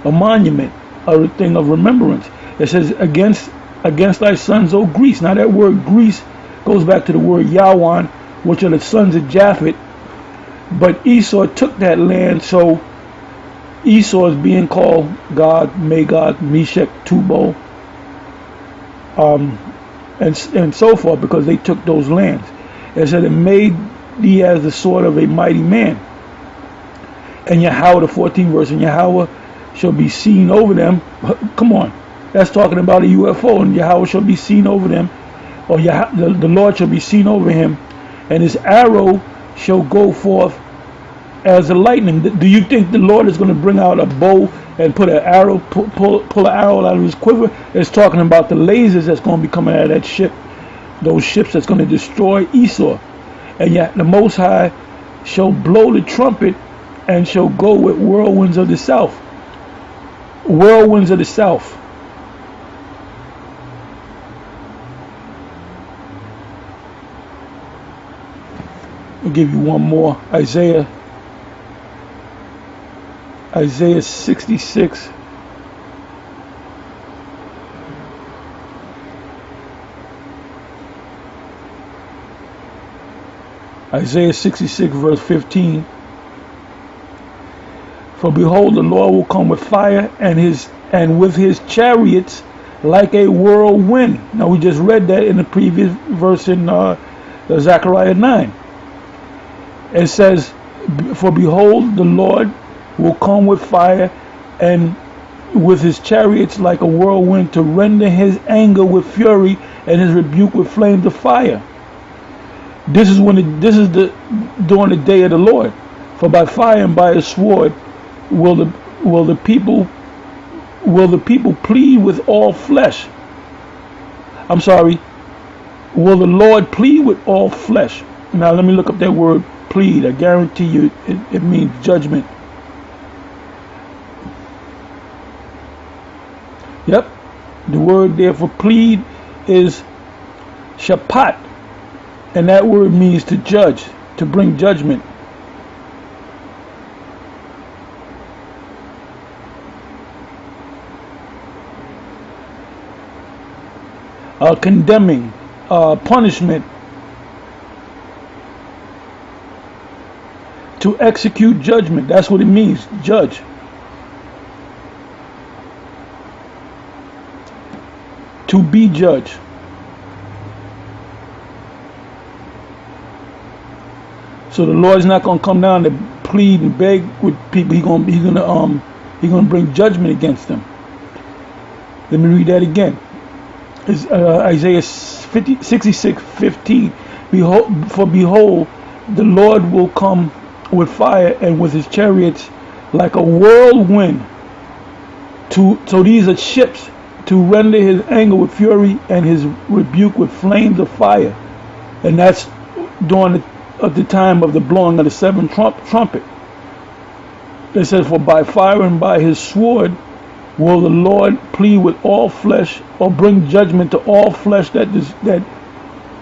monument, a thing of remembrance. It says, against thy sons, O Greece. Now that word Greece goes back to the word Yawan, which are the sons of Japhet, But Esau took that land, so Esau is being called God, Magog, Meshach, Tubal, and so forth, because they took those lands. It said, it made thee as the sword of a mighty man. And Yahweh, the 14th verse, and Yahweh shall be seen over them. Come on, that's talking about a UFO. And Yahweh shall be seen over them, or the Lord shall be seen over him, and his arrow shall go forth as a lightning. Do you think the Lord is going to bring out a bow and put an arrow, pull an arrow out of his quiver? It's talking about the lasers that's going to be coming out of that ship, those ships that's going to destroy Esau. And yet the Most High shall blow the trumpet and shall go with whirlwinds of the south. Whirlwinds of the south. I'll give you one more. Isaiah 66. Isaiah 66 verse 15. For behold, the Lord will come with fire, and with his chariots like a whirlwind. Now we just read that in the previous verse in Zechariah 9. It says, for behold, the Lord will come with fire, and with his chariots like a whirlwind, to render his anger with fury and his rebuke with flames of fire. This is during the day of the Lord. For by fire and by a sword will the people plead with all flesh. I'm sorry. Will the Lord plead with all flesh? Now let me look up that word plead. I guarantee you it means judgment. Yep. The word there for plead is shapat. And that word means to judge, to bring judgment. Condemning, punishment, to execute judgment. That's what it means, judge. To be judged. So the Lord's not going to come down to plead and beg with people. He's gonna bring judgment against them. Let me read that again. It's Isaiah 66:15. Behold, the Lord will come with fire, and with his chariots like a whirlwind. So these are ships, to render his anger with fury and his rebuke with flames of fire. And that's during the time of the blowing of the seventh trumpet. It says, for by fire and by his sword will the Lord plead with all flesh, or bring judgment to all flesh that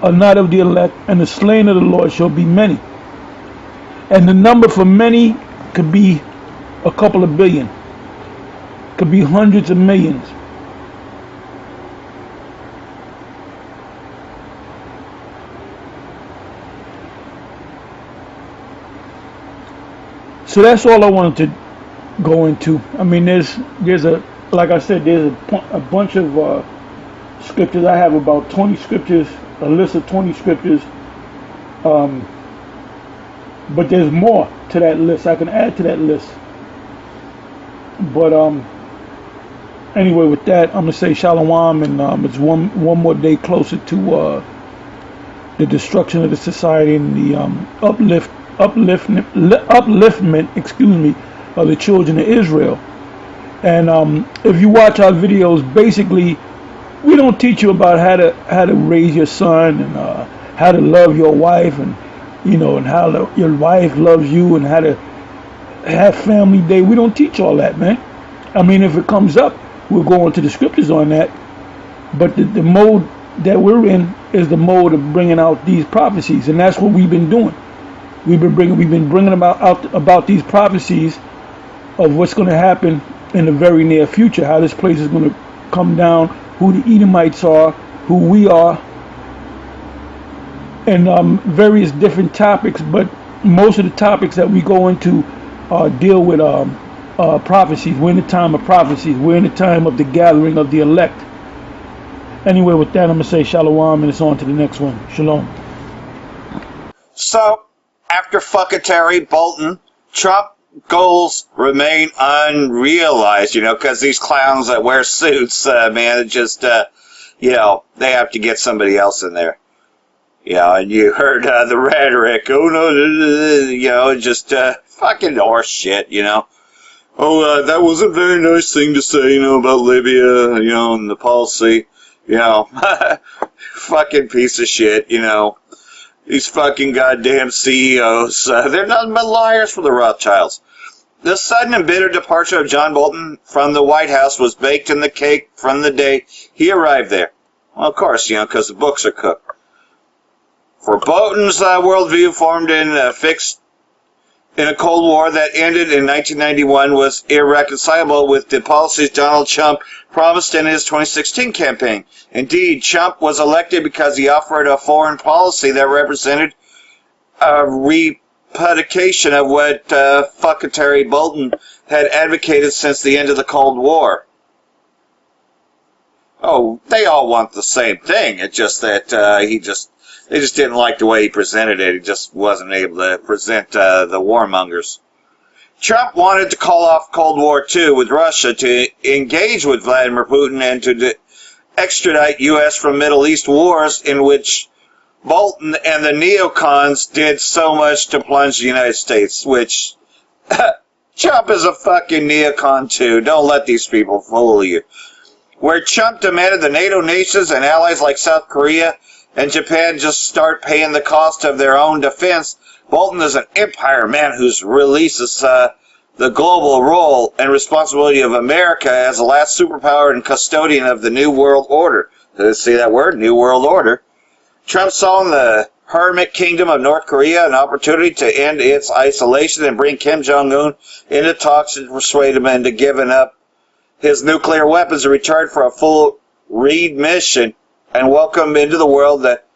are not of the elect, and the slain of the Lord shall be many. And the number for many could be a couple of billion, could be hundreds of millions. So that's all I wanted to go into. I mean, there's like I said, there's a bunch of scriptures. I have about 20 scriptures, a list of 20 scriptures. But there's more to that list. I can add to that list. But anyway, with that, I'm gonna say shalom, and it's one more day closer to the destruction of the society and the upliftment, of the children of Israel. And if you watch our videos, basically we don't teach you about how to raise your son, and how to love your wife, and and how your wife loves you, and how to have family day. We don't teach all that, man. I mean, if it comes up, we'll go into the scriptures on that. But the mode that we're in is the mode of bringing out these prophecies, and that's what we've been doing. We've been bringing about these prophecies of what's going to happen in the very near future, how this place is going to come down, who the Edomites are, who we are, and various different topics. But most of the topics that we go into deal with prophecies. We're in the time of prophecies. We're in the time of the gathering of the elect. Anyway, with that, I'm going to say shalom, and it's on to the next one. Shalom. So, after fuckatary Bolton, Trump goals remain unrealized, because these clowns that wear suits, man, it just, they have to get somebody else in there. And you heard the rhetoric, oh no, just fucking horse shit, Oh, that was a very nice thing to say, about Libya, and the policy, fucking piece of shit, These fucking goddamn CEOs, they're nothing but liars for the Rothschilds. The sudden and bitter departure of John Bolton from the White House was baked in the cake from the day he arrived there. Well, of course, because the books are cooked. For Bolton's worldview formed and fixed in a Cold War that ended in 1991 was irreconcilable with the policies Donald Trump promised in his 2016 campaign. Indeed, Trump was elected because he offered a foreign policy that represented a repudiation of what fuckatary Bolton had advocated since the end of the Cold War. Oh, they all want the same thing. It's just that they just didn't like the way he presented it. He just wasn't able to present the warmongers. Trump wanted to call off Cold War II with Russia to engage with Vladimir Putin and to extradite U.S. from Middle East wars in which Bolton and the neocons did so much to plunge the United States, which Trump is a fucking neocon too. Don't let these people fool you. Where Trump demanded the NATO nations and allies like South Korea and Japan just start paying the cost of their own defense, Bolton is an empire man who releases the global role and responsibility of America as the last superpower and custodian of the New World Order. Let's see that word, New World Order. Trump saw in the hermit kingdom of North Korea an opportunity to end its isolation and bring Kim Jong-un into talks and persuade him into giving up his nuclear weapons in return for a full Reed mission and welcome into the world that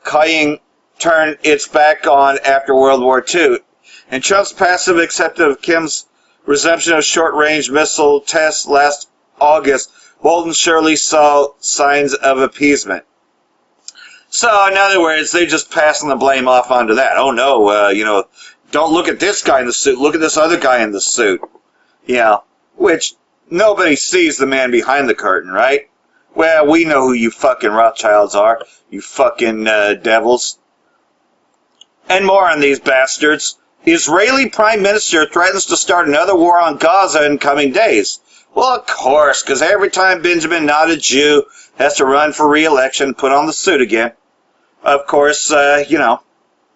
Kying turned its back on after World War II. In Trump's passive acceptance of Kim's resumption of short-range missile tests last August, Bolton surely saw signs of appeasement. So, in other words, they're just passing the blame off onto that. Oh no, don't look at this guy in the suit, look at this other guy in the suit. Which nobody sees the man behind the curtain, right? Well, we know who you fucking Rothschilds are, you fucking devils. And more on these bastards. The Israeli Prime Minister threatens to start another war on Gaza in coming days. Well, of course, because every time Benjamin, not a Jew, has to run for re-election, put on the suit again, of course,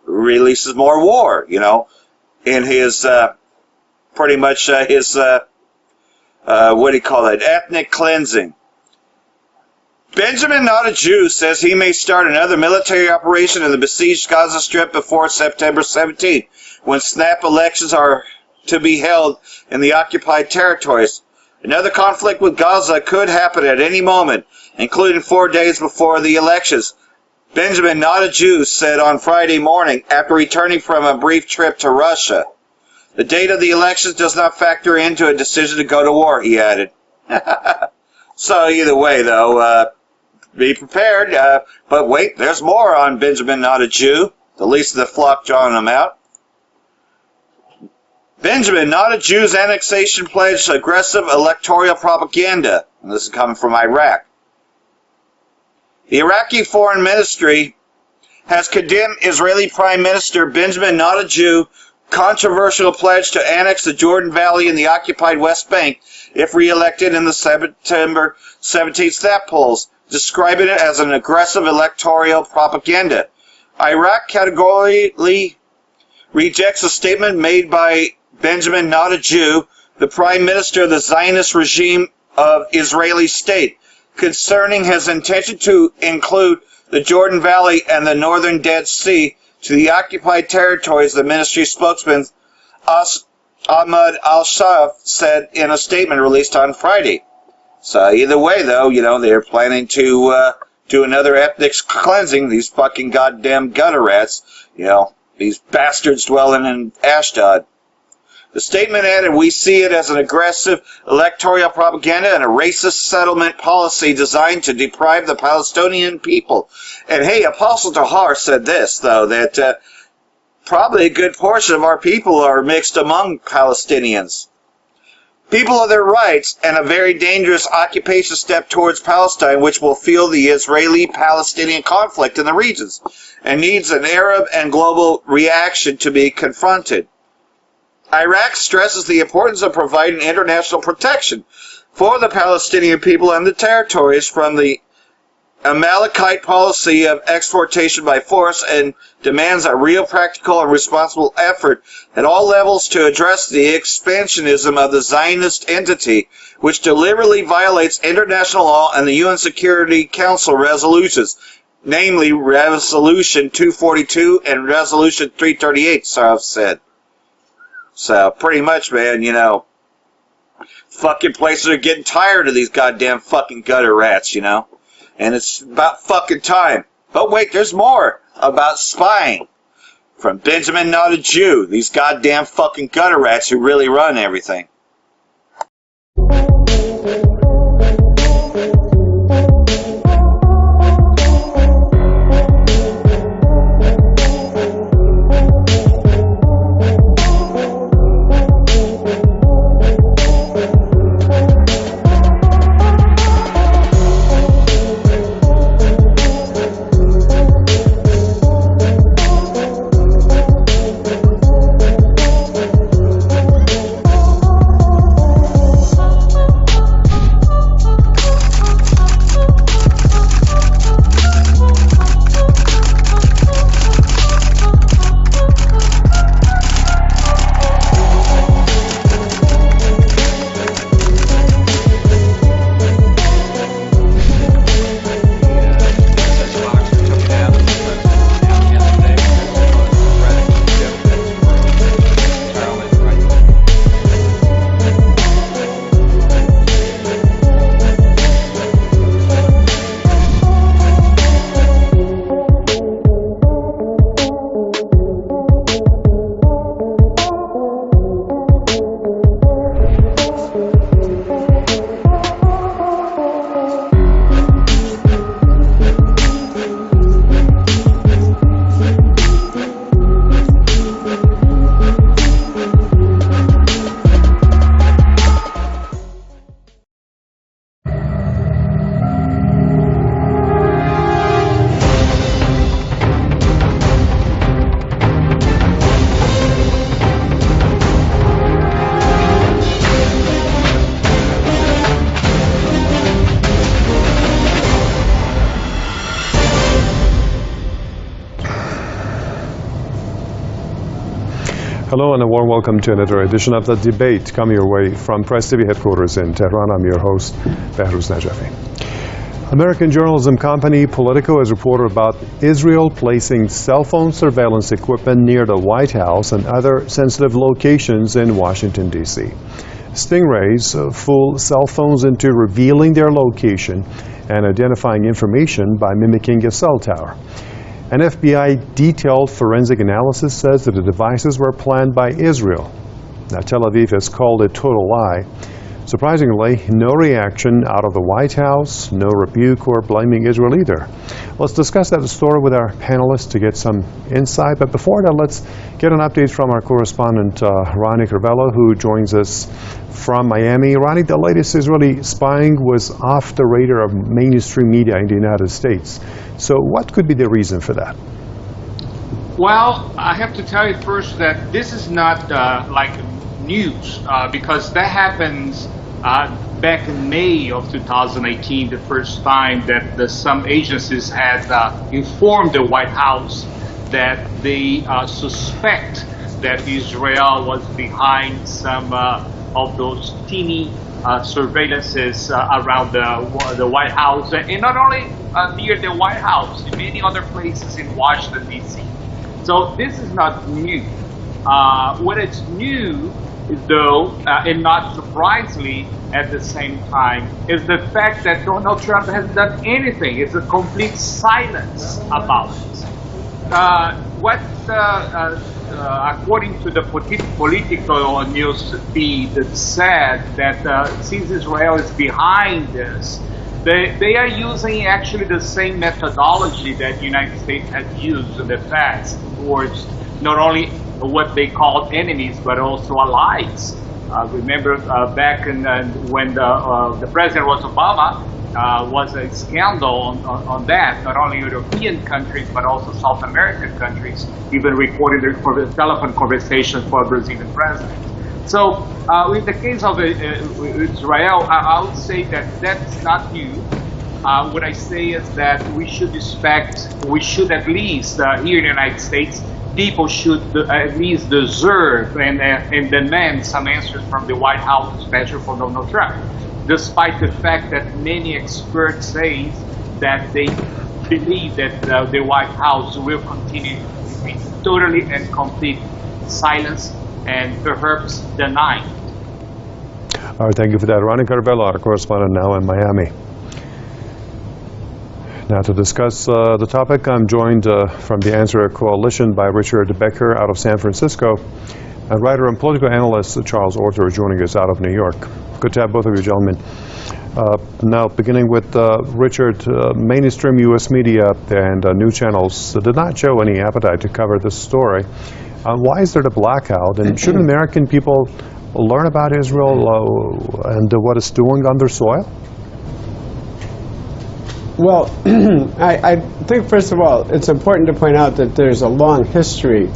releases more war, in his, pretty much his, what do you call it, ethnic cleansing. Benjamin, not a Jew, says he may start another military operation in the besieged Gaza Strip before September 17th, when snap elections are to be held in the occupied territories. Another conflict with Gaza could happen at any moment, including 4 days before the elections. Benjamin, not a Jew, said on Friday morning after returning from a brief trip to Russia. The date of the elections does not factor into a decision to go to war, he added. So either way, though, be prepared. But wait, there's more on Benjamin, not a Jew. The least of the flock drawing him out. Benjamin, not a Jew's annexation pledged aggressive electoral propaganda. And this is coming from Iraq. The Iraqi Foreign Ministry has condemned Israeli Prime Minister Benjamin, not a Jew, controversial pledge to annex the Jordan Valley and the occupied West Bank if re-elected in the September 17th snap polls, describing it as an aggressive electoral propaganda. Iraq categorically rejects a statement made by Benjamin, not a Jew, the Prime Minister of the Zionist regime of Israeli state, concerning his intention to include the Jordan Valley and the northern Dead Sea to the occupied territories, the ministry spokesman Ahmad al-Shaf said in a statement released on Friday. So either way, though, they're planning to do another ethnic cleansing, these fucking goddamn gutter rats, These bastards dwelling in Ashdod. The statement added, we see it as an aggressive electoral propaganda and a racist settlement policy designed to deprive the Palestinian people. And hey, Apostle Tahar said this, though, that probably a good portion of our people are mixed among Palestinians. People of their rights and a very dangerous occupation step towards Palestine, which will fuel the Israeli-Palestinian conflict in the regions and needs an Arab and global reaction to be confronted. Iraq stresses the importance of providing international protection for the Palestinian people and the territories from the Amalekite policy of exportation by force and demands a real, practical, and responsible effort at all levels to address the expansionism of the Zionist entity, which deliberately violates international law and the UN Security Council resolutions, namely Resolution 242 and Resolution 338, Sarov said. So, pretty much, man, you know, fucking places are getting tired of these goddamn fucking gutter rats, you know? And it's about fucking time. But wait, there's more about spying. From Benjamin Not a Jew, these goddamn fucking gutter rats who really run everything. Hello and a warm welcome to another edition of The Debate, coming your way from Press TV headquarters in Tehran. I'm your host, Behruz Najafi. American journalism company Politico has reported about Israel placing cell phone surveillance equipment near the White House and other sensitive locations in Washington, D.C. Stingrays fool cell phones into revealing their location and identifying information by mimicking a cell tower. An FBI detailed forensic analysis says that the devices were planned by Israel. Now, Tel Aviv has called it total lie. Surprisingly, no reaction out of the White House, no rebuke or blaming Israel either. Let's discuss that story with our panelists to get some insight. But before that, let's get an update from our correspondent, Ronnie Carvello, who joins us from Miami. Ronnie, the latest Israeli spying was off the radar of mainstream media in the United States. So what could be the reason for that? Well, I have to tell you first that this is not like news because that happens back in May of 2018, the first time that some agencies had informed the White House that they suspect that Israel was behind some of those teeny surveillances around the White House, and not only near the White House, in many other places in Washington, D.C. So this is not new. What is new, though, and not surprisingly at the same time, is the fact that Donald Trump has done anything. It's a complete silence about it. what, according to the political news feed, it said that since Israel is behind this, they are using actually the same methodology that the United States has used in the past towards not only what they called enemies, but also allies. Remember back in, when the president was Obama, was a scandal on that. Not only European countries, but also South American countries even recorded their telephone conversations for a Brazilian president. So in the case of Israel, I would say that that's not new. What I say is that we should at least, here in the United States, people should at least deserve and demand some answers from the White House, especially from Donald Trump, despite the fact that many experts say that they believe that the White House will continue to be totally and complete silence and perhaps denied. All right, thank you for that. Ronnie Carabello, our correspondent now in Miami. Now to discuss the topic, I'm joined from the Answer Coalition by Richard Becker out of San Francisco, and writer and political analyst Charles Orther joining us out of New York. Good to have both of you gentlemen. Now beginning with Richard, mainstream U.S. media and news channels did not show any appetite to cover this story. Why is there the blackout, and should American people learn about Israel and what it's doing on their soil? Well, I think, first of all, it's important to point out that there's a long history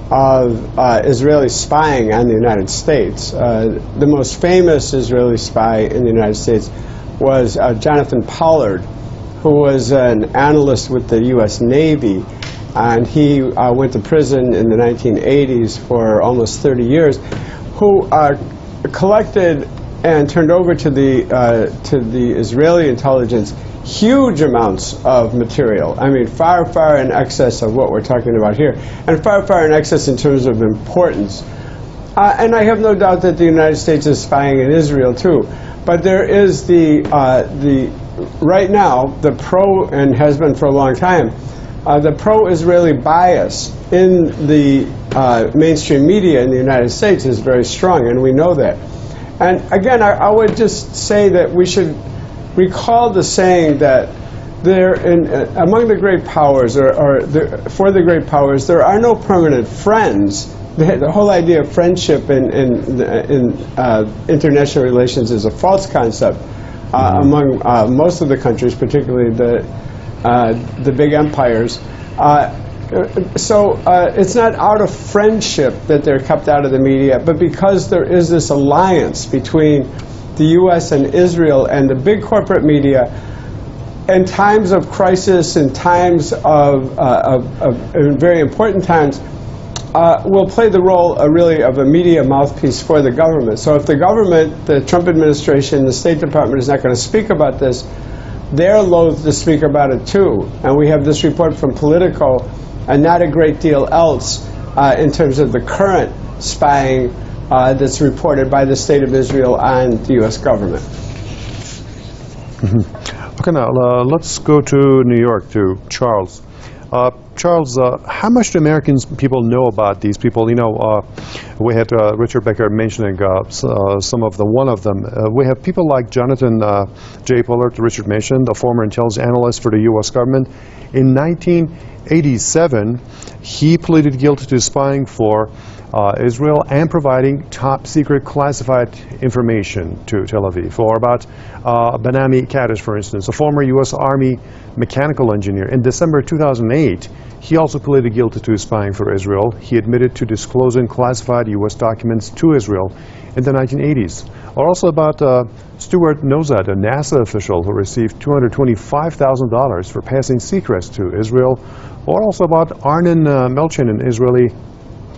of Israeli spying on the United States. The most famous Israeli spy in the United States was Jonathan Pollard, who was an analyst with the U.S. Navy, and he went to prison in the 1980s for almost 30 years, who collected and turned over to the Israeli intelligence huge amounts of material. I mean, far, far in excess of what we're talking about here, and far, far in excess in terms of importance. And I have no doubt that the United States is spying in Israel too. But there is right now, the pro, and has been for a long time, the pro-Israeli bias in the mainstream media in the United States is very strong, and we know that. And again, I would just say that we should recall the saying that among the great powers, for the great powers, there are no permanent friends. The whole idea of friendship in international relations is a false concept among most of the countries, particularly the big empires. So it's not out of friendship that they're kept out of the media, but because there is this alliance between the U.S. and Israel and the big corporate media, in times of crisis, in times in very important times, will play the role really of a media mouthpiece for the government. So if the government, the Trump administration, the State Department is not going to speak about this, they're loath to speak about it too. And we have this report from Politico, and not a great deal else in terms of the current spying that's reported by the State of Israel on the U.S. government. Okay, now let's go to New York, to Charles. Charles, how much do Americans people know about these people? You know, we had Richard Becker mentioning one of them. We have people like Jonathan J. Pollard, Richard mentioned, a former intelligence analyst for the U.S. government. In 1987, he pleaded guilty to spying for Israel and providing top-secret classified information to Tel Aviv, or about Benami Kaddish, for instance, a former U.S. Army mechanical engineer. In December 2008, he also pleaded guilty to spying for Israel. He admitted to disclosing classified U.S. documents to Israel in the 1980s. Or also about Stuart Nozad, a NASA official who received $225,000 for passing secrets to Israel. Or also about Arnon Melchin, an Israeli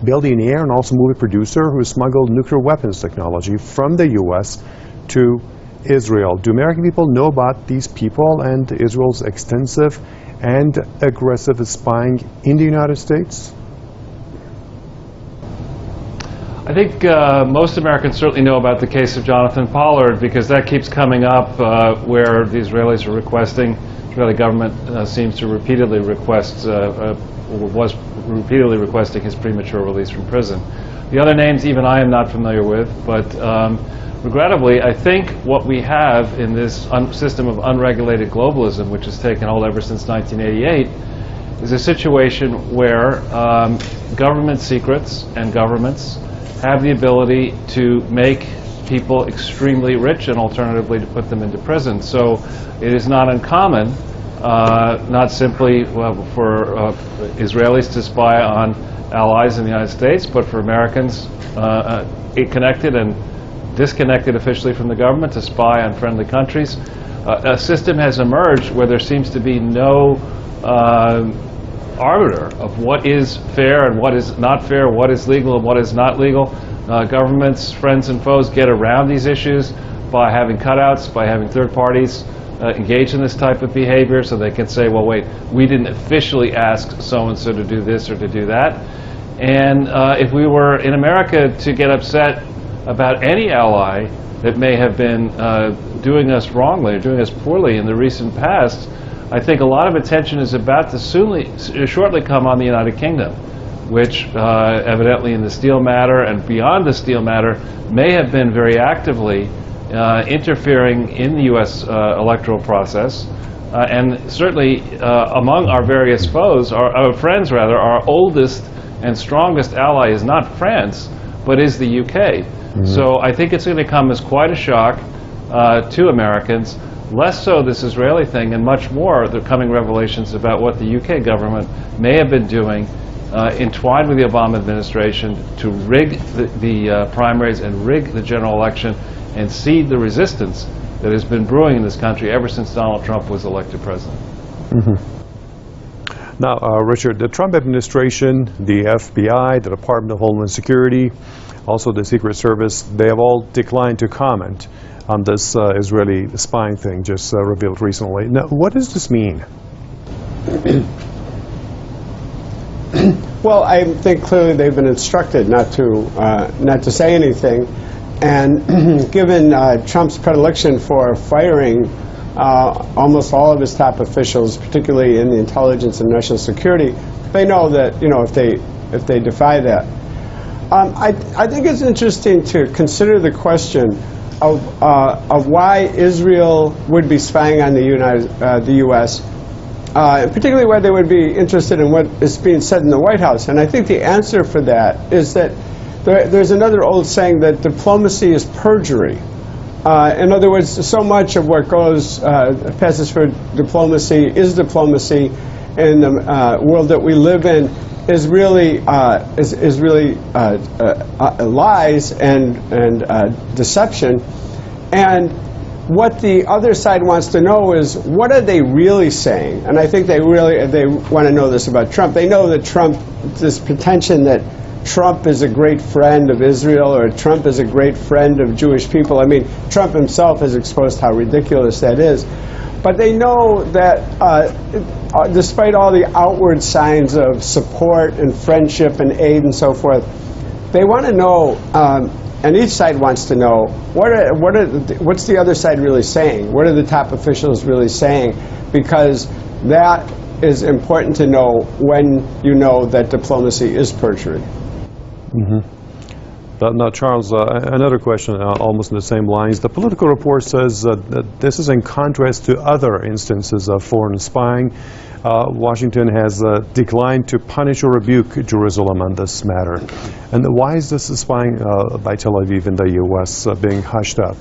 billionaire and also movie producer who smuggled nuclear weapons technology from the U.S. to Israel. Do American people know about these people and Israel's extensive and aggressive spying in the United States? I think most Americans certainly know about the case of Jonathan Pollard, because that keeps coming up where the Israelis are requesting, the Israeli government seems to repeatedly request was repeatedly requesting his premature release from prison. The other names even I am not familiar with, but regrettably, I think what we have in this system of unregulated globalism, which has taken hold ever since 1988, is a situation where government secrets and governments have the ability to make people extremely rich and alternatively to put them into prison. So it is not uncommon, not simply for Israelis to spy on allies in the United States, but for Americans connected and disconnected officially from the government to spy on friendly countries. A system has emerged where there seems to be no arbiter of what is fair and what is not fair, what is legal and what is not legal. Governments, friends and foes get around these issues by having cutouts, by having third parties engage in this type of behavior so they can say, well, wait, we didn't officially ask so-and-so to do this or to do that. And if we were in America to get upset about any ally that may have been doing us wrongly or doing us poorly in the recent past, I think a lot of attention is about to shortly come on the United Kingdom, which evidently in the steel matter and beyond the steel matter may have been very actively interfering in the U.S. Electoral process. And certainly among our various foes, our friends rather, our oldest and strongest ally is not France, but is the UK. So I think it's going to come as quite a shock to Americans, less so this Israeli thing, and much more the coming revelations about what the UK government may have been doing entwined with the Obama administration to rig the primaries and rig the general election and seed the resistance that has been brewing in this country ever since Donald Trump was elected president. Now, Richard, the Trump administration, the FBI, the Department of Homeland Security, also the Secret Service, they have all declined to comment on this Israeli spying thing just revealed recently. Now, what does this mean? Well, I think clearly they've been instructed not to say anything, and given Trump's predilection for firing almost all of his top officials, particularly in the intelligence and national security, they know that if they defy that. I think it's interesting to consider the question of why Israel would be spying on the U.S., particularly why they would be interested in what is being said in the White House. And I think the answer for that is that there's another old saying that diplomacy is perjury. In other words, so much of what passes for diplomacy is diplomacy in the world that we live in is really lies and deception. And what the other side wants to know is, what are they really saying? And I think they want to know this about Trump. They know that this pretension that Trump is a great friend of Israel or Trump is a great friend of Jewish people. I mean, Trump himself has exposed how ridiculous that is. But they know that despite all the outward signs of support and friendship and aid and so forth, they want to know, and each side wants to know, what's the other side really saying? What are the top officials really saying? Because that is important to know when you know that diplomacy is perjury. Now, Charles, another question almost in the same lines. The Political Report says that this is in contrast to other instances of foreign spying. Washington has declined to punish or rebuke Jerusalem on this matter. And why is this spying by Tel Aviv in the U.S. Being hushed up?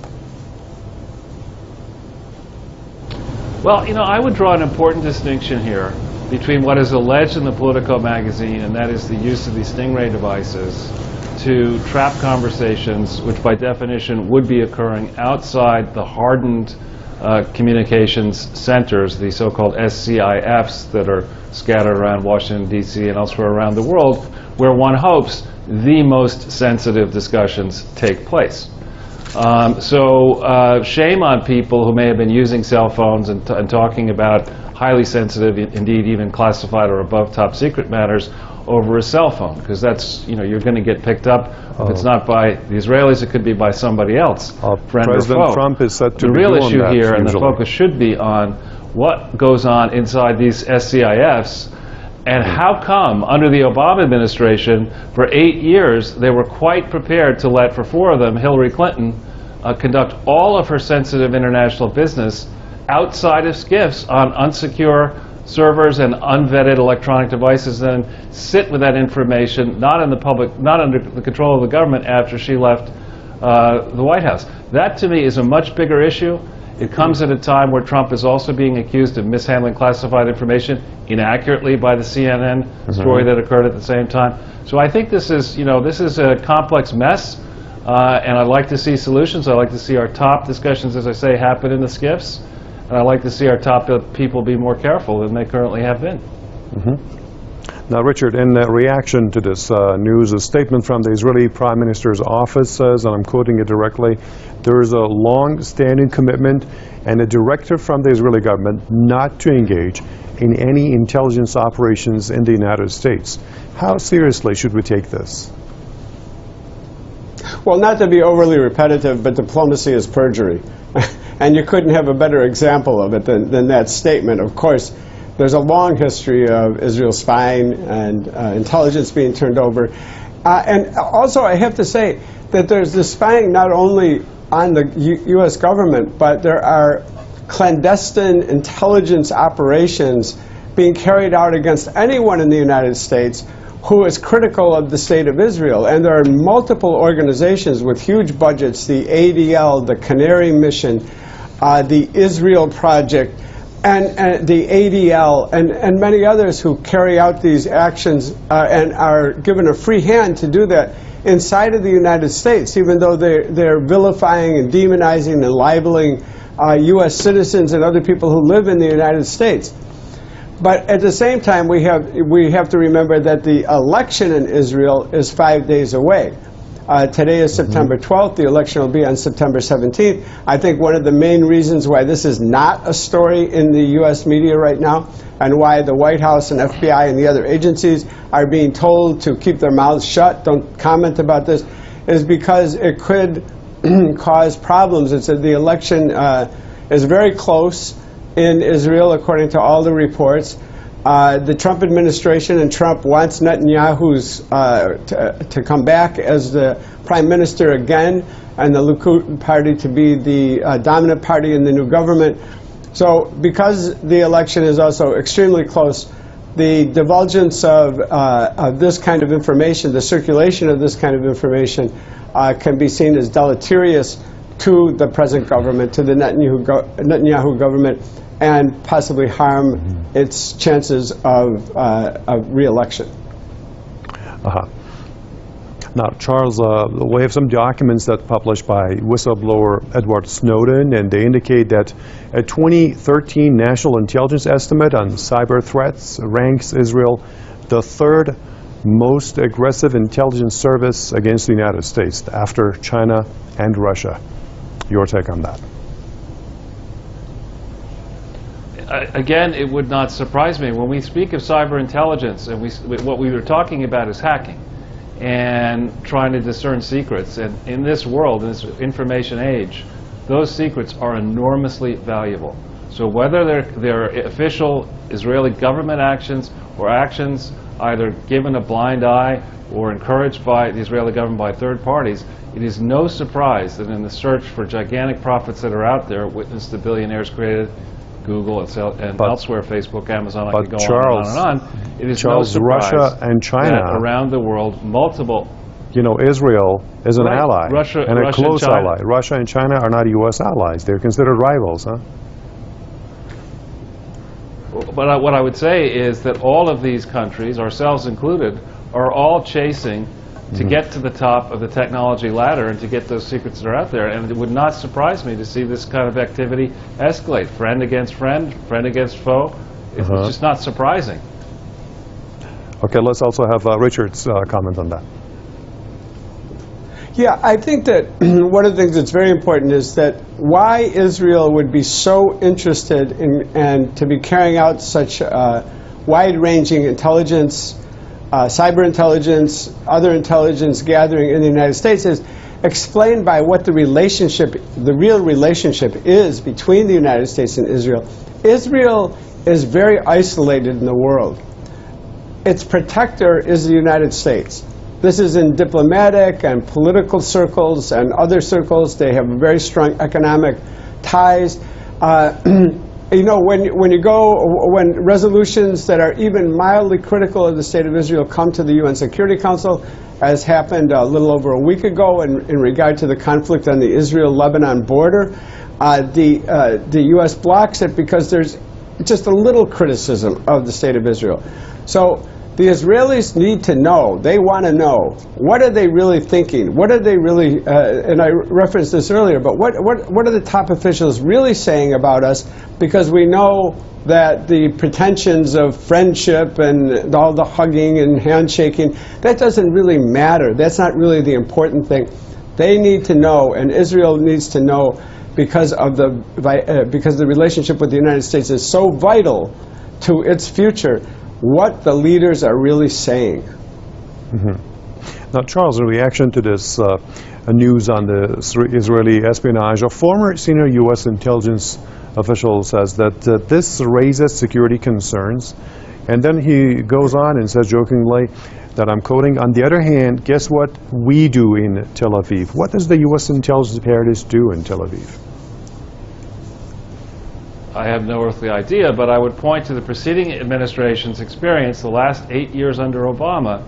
Well, I would draw an important distinction here between what is alleged in the Politico magazine, and that is the use of these Stingray devices to trap conversations, which by definition would be occurring outside the hardened communications centers, the so-called SCIFs that are scattered around Washington, D.C. and elsewhere around the world, where one hopes the most sensitive discussions take place. So shame on people who may have been using cell phones and talking about highly sensitive, indeed even classified or above top secret matters over a cell phone, because that's, you're going to get picked up. If it's not by the Israelis, it could be by somebody else, friend President or foe. Trump is set to the be real doing issue that here, and the usually. focus should be on what goes on inside these SCIFs And how come, under the Obama administration, for 8 years, they were quite prepared to let, for 4 of them, Hillary Clinton, conduct all of her sensitive international business outside of SCIFs on unsecure servers and unvetted electronic devices, and sit with that information not in the public, not under the control of the government after she left the White House. That, to me, is a much bigger issue. It comes at a time where Trump is also being accused of mishandling classified information inaccurately by the CNN story that occurred at the same time. So I think this is, this is a complex mess, and I'd like to see solutions. I'd like to see our top discussions, as I say, happen in the SCIFs, and I'd like to see our top people be more careful than they currently have been. Now, Richard, in reaction to this news, a statement from the Israeli Prime Minister's office says, and I'm quoting it directly, there is a long-standing commitment and a directive from the Israeli government not to engage in any intelligence operations in the United States. How seriously should we take this? Well, not to be overly repetitive, but diplomacy is perjury. And you couldn't have a better example of it than that statement. Of course, there's a long history of Israel spying and intelligence being turned over. And also, I have to say that there's this spying not only on the U.S. government, but there are clandestine intelligence operations being carried out against anyone in the United States who is critical of the state of Israel. And there are multiple organizations with huge budgets, the ADL, the Canary Mission, the Israel Project, and the ADL, and many others who carry out these actions and are given a free hand to do that inside of the United States, even though they're vilifying and demonizing and libeling U.S. citizens and other people who live in the United States. But at the same time, we have to remember that the election in Israel is 5 days away. Today is September 12th. The election will be on September 17th. I think one of the main reasons why this is not a story in the U.S. media right now, and why the White House and FBI and the other agencies are being told to keep their mouths shut, don't comment about this, is because it could cause problems. It's that the election is very close in Israel, according to all the reports. The Trump administration and Trump wants Netanyahu's to come back as the prime minister again, and the Likud party to be the dominant party in the new government. So because the election is also extremely close, the divulgence of this kind of information, the circulation of this kind of information, can be seen as deleterious to the present government, to the Netanyahu government, and possibly harm its chances of re-election. Now, Charles, we have some documents that published by whistleblower Edward Snowden, and they indicate that a 2013 national intelligence estimate on cyber threats ranks Israel the third most aggressive intelligence service against the United States after China and Russia. Your take on that? Again, it would not surprise me. When we speak of cyber intelligence, and what we were talking about is hacking and trying to discern secrets. And in this world, in this information age, those secrets are enormously valuable. So whether they're official Israeli government actions or actions either given a blind eye or encouraged by the Israeli government by third parties, it is no surprise that in the search for gigantic profits that are out there, witness the billionaires created Google and elsewhere, Facebook, Amazon, I could go on and on. It is Charles, no surprise Russia and China, that around the world, multiple... Israel is an ally, Russia, and a close and ally. Russia and China are not U.S. allies. They're considered rivals, huh? But what I would say is that all of these countries, ourselves included, are all chasing to get to the top of the technology ladder and to get those secrets that are out there. And it would not surprise me to see this kind of activity escalate. Friend against friend, friend against foe. It's just not surprising. Okay, let's also have Richard's comment on that. Yeah, I think that one of the things that's very important is that why Israel would be so interested in and to be carrying out such wide-ranging intelligence, cyber intelligence, other intelligence gathering in the United States is explained by what the real relationship is between the United States and Israel. Israel is very isolated in the world. its protector is the United States. This is in diplomatic and political circles and other circles. They have very strong economic ties. You know, when resolutions that are even mildly critical of the State of Israel come to the UN Security Council, as happened a little over a week ago in regard to the conflict on the Israel-Lebanon border, the U.S. blocks it because there's just a little criticism of the State of Israel. So the Israelis need to know, they want to know, what are they really thinking? What are they really, and I referenced this earlier, but what are the top officials really saying about us? Because we know that the pretensions of friendship and all the hugging and handshaking, that doesn't really matter. That's not really the important thing. They need to know, and Israel needs to know, because the relationship with the United States is so vital to its future, what the leaders are really saying. Mm-hmm. Now, Charles, in reaction to this news on the Israeli espionage, a former senior U.S. intelligence official says that this raises security concerns. And then he goes on and says jokingly that, I'm quoting, on the other hand, guess what we do in Tel Aviv? What does the U.S. intelligence apparatus do in Tel Aviv? I have no earthly idea, but I would point to the preceding administration's experience the last 8 years under Obama,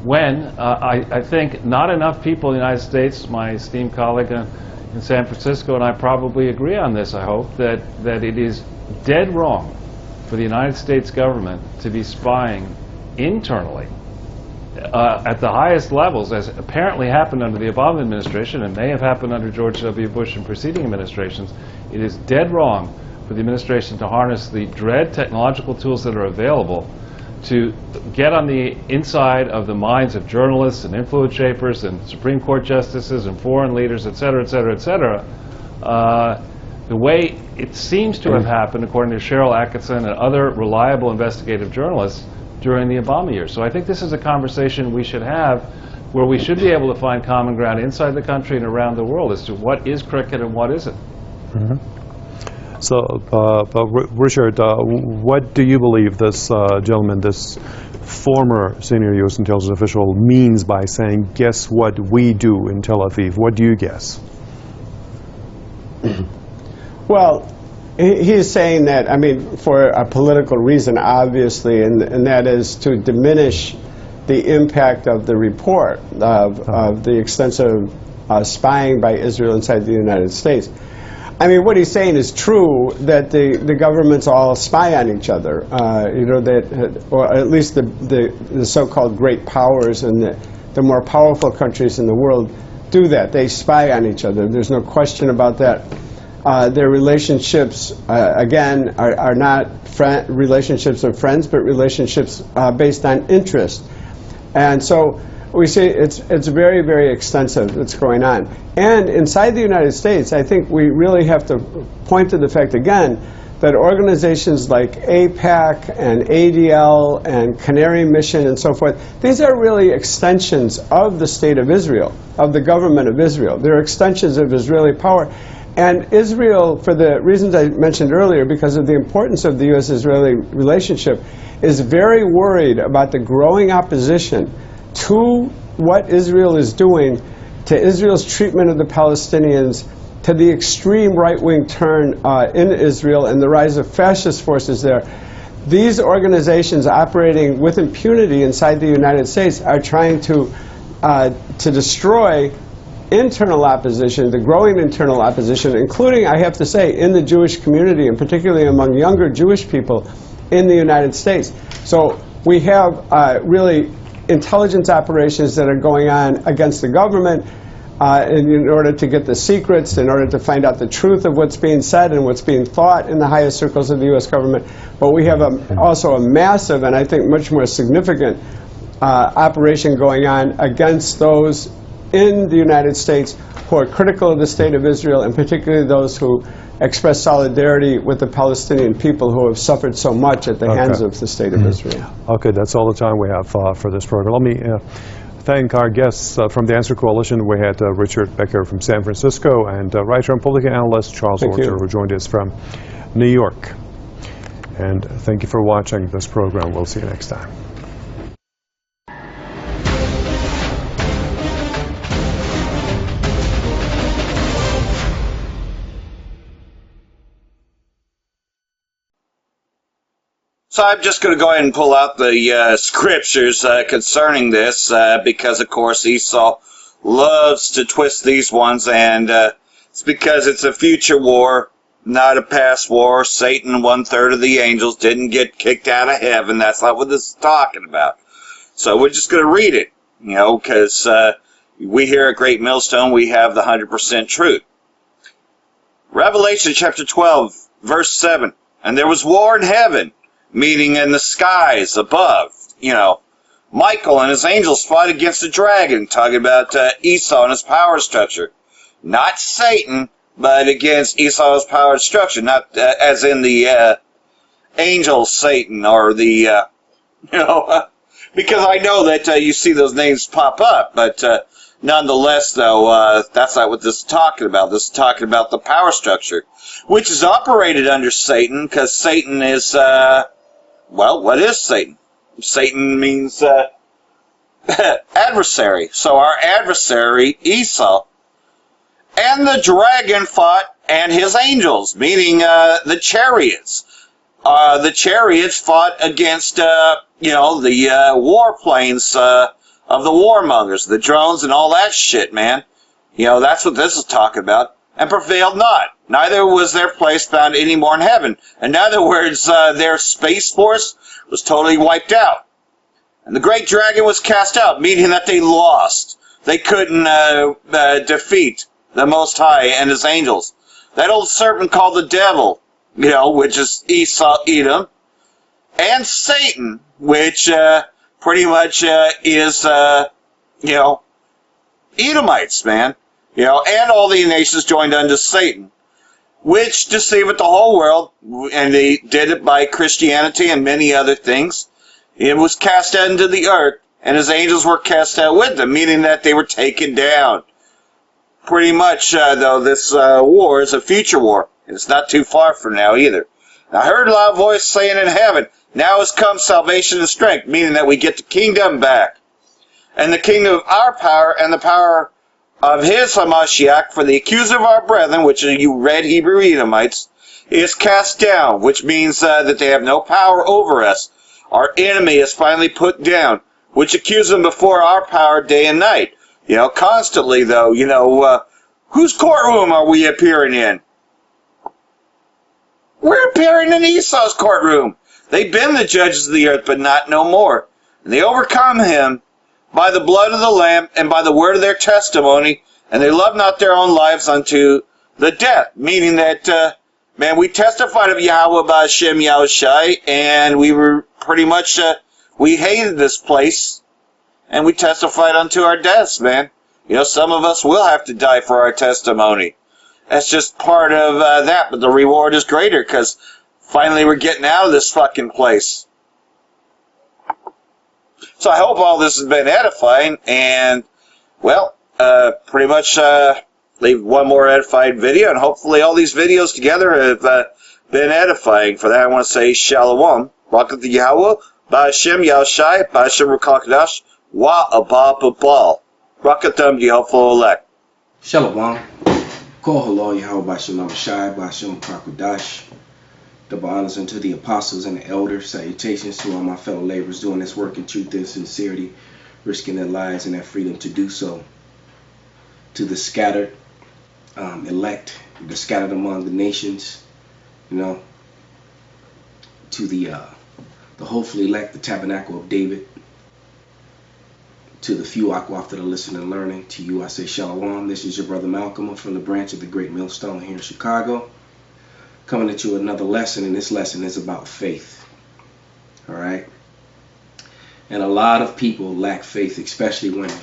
when I think not enough people in the United States, my esteemed colleague in San Francisco and I probably agree on this, I hope, that it is dead wrong for the United States government to be spying internally at the highest levels, as apparently happened under the Obama administration and may have happened under George W. Bush and preceding administrations. It is dead wrong for the administration to harness the dread technological tools that are available to get on the inside of the minds of journalists and influence shapers and Supreme Court justices and foreign leaders, et cetera, et cetera, et cetera. The way it seems to have happened, according to Cheryl Atkinson and other reliable investigative journalists, during the Obama years. So I think this is a conversation we should have, where we should be able to find common ground inside the country and around the world as to what is cricket and what isn't. Mm-hmm. So, Richard, what do you believe this gentleman, this former senior U.S. intelligence official, means by saying, guess what we do in Tel Aviv? What do you guess? Well, he's saying that, I mean, for a political reason, obviously, and that is to diminish the impact of the report of the extensive spying by Israel inside the United States. I mean, what he's saying is true, that the governments all spy on each other, you know, that, or at least the so-called great powers and the more powerful countries in the world do that. They spy on each other. There's no question about that. Their relationships, again, are not relationships of friends, but relationships based on interest. And so we see it's very, very extensive that's going on. And inside the United States, I think we really have to point to the fact, again, that organizations like AIPAC and ADL and Canary Mission and so forth, these are really extensions of the State of Israel, of the government of Israel. They're extensions of Israeli power. And Israel, for the reasons I mentioned earlier, because of the importance of the U.S.-Israeli relationship, is very worried about the growing opposition to what Israel is doing, to Israel's treatment of the Palestinians, to the extreme right-wing turn in Israel and the rise of fascist forces there. These organizations operating with impunity inside the United States are trying to destroy internal opposition, the growing internal opposition, including, I have to say, in the Jewish community, and particularly among younger Jewish people in the United States. So we have really intelligence operations that are going on against the government in order to get the secrets, in order to find out the truth of what's being said and what's being thought in the highest circles of the U.S. government. But we have also a massive, and I think much more significant, operation going on against those in the United States who are critical of the State of Israel, and particularly those who express solidarity with the Palestinian people who have suffered so much at the hands of the State of Israel. Okay, that's all the time we have for this program. Let me thank our guests from the Answer Coalition. We had Richard Becker from San Francisco and writer and political analyst Charles Orcher, who joined us from New York. And thank you for watching this program. We'll see you next time. So I'm just going to go ahead and pull out the scriptures concerning this because, of course, Esau loves to twist these ones, and it's because it's a future war, not a past war. Satan, 1/3 of the angels, didn't get kicked out of heaven. That's not what this is talking about. So we're just going to read it, because we here at Great Millstone, we have the 100% truth. Revelation chapter 12, verse 7. And there was war in heaven, meaning in the skies above. Michael and his angels fought against the dragon, talking about Esau and his power structure. Not Satan, but against Esau's power structure, not as in the angel Satan or the, because I know that you see those names pop up, but nonetheless, though, that's not what this is talking about. This is talking about the power structure, which is operated under Satan, because Satan is, what is Satan? Satan means adversary. So our adversary, Esau, and the dragon fought, and his angels, meaning the chariots. The chariots fought against, the warplanes of the warmongers, the drones and all that shit, man. That's what this is talking about. And prevailed not. Neither was their place found any more in heaven. In other words, their space force was totally wiped out. And the great dragon was cast out, meaning that they lost. They couldn't defeat the Most High and his angels. That old serpent called the devil, which is Esau, Edom, and Satan, which pretty much is, Edomites, man. And all the nations joined unto Satan, which deceiveth the whole world, and they did it by Christianity and many other things. It was cast out into the earth, and his angels were cast out with them, meaning that they were taken down. Pretty much, though, this war is a future war. It's not too far from now either. And I heard a loud voice saying in heaven, now has come salvation and strength, meaning that we get the kingdom back. And the kingdom of our power and the power of his Hamashiach, for the accuser of our brethren, which are you red Hebrew Edomites, is cast down, which means that they have no power over us. Our enemy is finally put down, which accuses them before our power day and night. Constantly, though, whose courtroom are we appearing in? We're appearing in Esau's courtroom. They've been the judges of the earth, but not no more. And they overcome him by the blood of the Lamb and by the word of their testimony, and they love not their own lives unto the death. Meaning that, we testified of Yahweh Ba'Shem Yahushai, and we were pretty much, we hated this place, and we testified unto our deaths, man. Some of us will have to die for our testimony. That's just part of that, but the reward is greater, because finally we're getting out of this fucking place. So I hope all this has been edifying, and, pretty much leave one more edified video, and hopefully all these videos together have been edifying. For that, I want to say Shalom. Welcome to Yahweh, Ba'Shem Yahushai, Ba'Shem Rakakadash, Wa Abba Babal. Rakatam Yehovah elect. Shalom. Call hello, Yahweh Ba'Shem Yahushai, Ba'Shem Rakakadash. Double honors unto the apostles and the elders. Salutations to all my fellow laborers doing this work in truth and sincerity, risking their lives and their freedom to do so. To the scattered elect, the scattered among the nations, to the hopefully elect, the tabernacle of David. To the few Akwaf that are listening and learning, to you I say Shalom. This is your brother Malcolm. I'm from the branch of the Great Millstone here in Chicago. Coming at you with another lesson, and this lesson is about faith. All right? And a lot of people lack faith, especially women.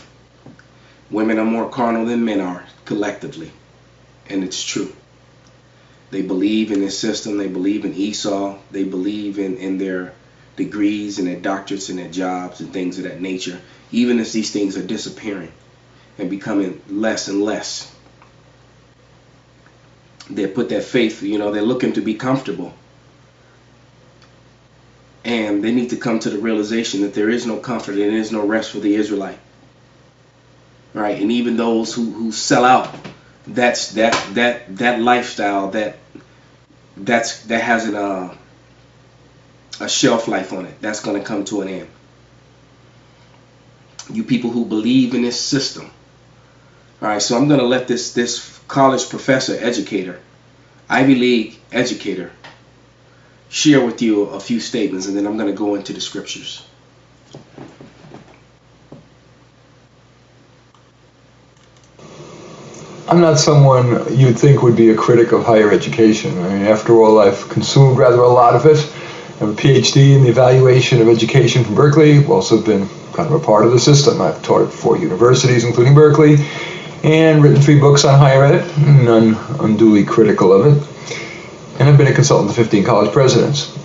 Women are more carnal than men are, collectively. And it's true. They believe in this system. They believe in Esau. They believe in their degrees and their doctorates and their jobs and things of that nature, even as these things are disappearing and becoming less and less. They put their faith, they're looking to be comfortable. And they need to come to the realization that there is no comfort and there is no rest for the Israelite. Right? And even those who sell out, that lifestyle that hasn't a shelf life on it. That's going to come to an end. You people who believe in this system. All right, so I'm going to let this college professor, educator, Ivy League educator, share with you a few statements, and then I'm going to go into the scriptures. I'm not someone you'd think would be a critic of higher education. I mean, after all, I've consumed rather a lot of it. I have a PhD in the evaluation of education from Berkeley. I've also been kind of a part of the system. I've taught at 4 universities, including Berkeley, and written 3 books on higher ed, none unduly critical of it. And I've been a consultant to 15 college presidents.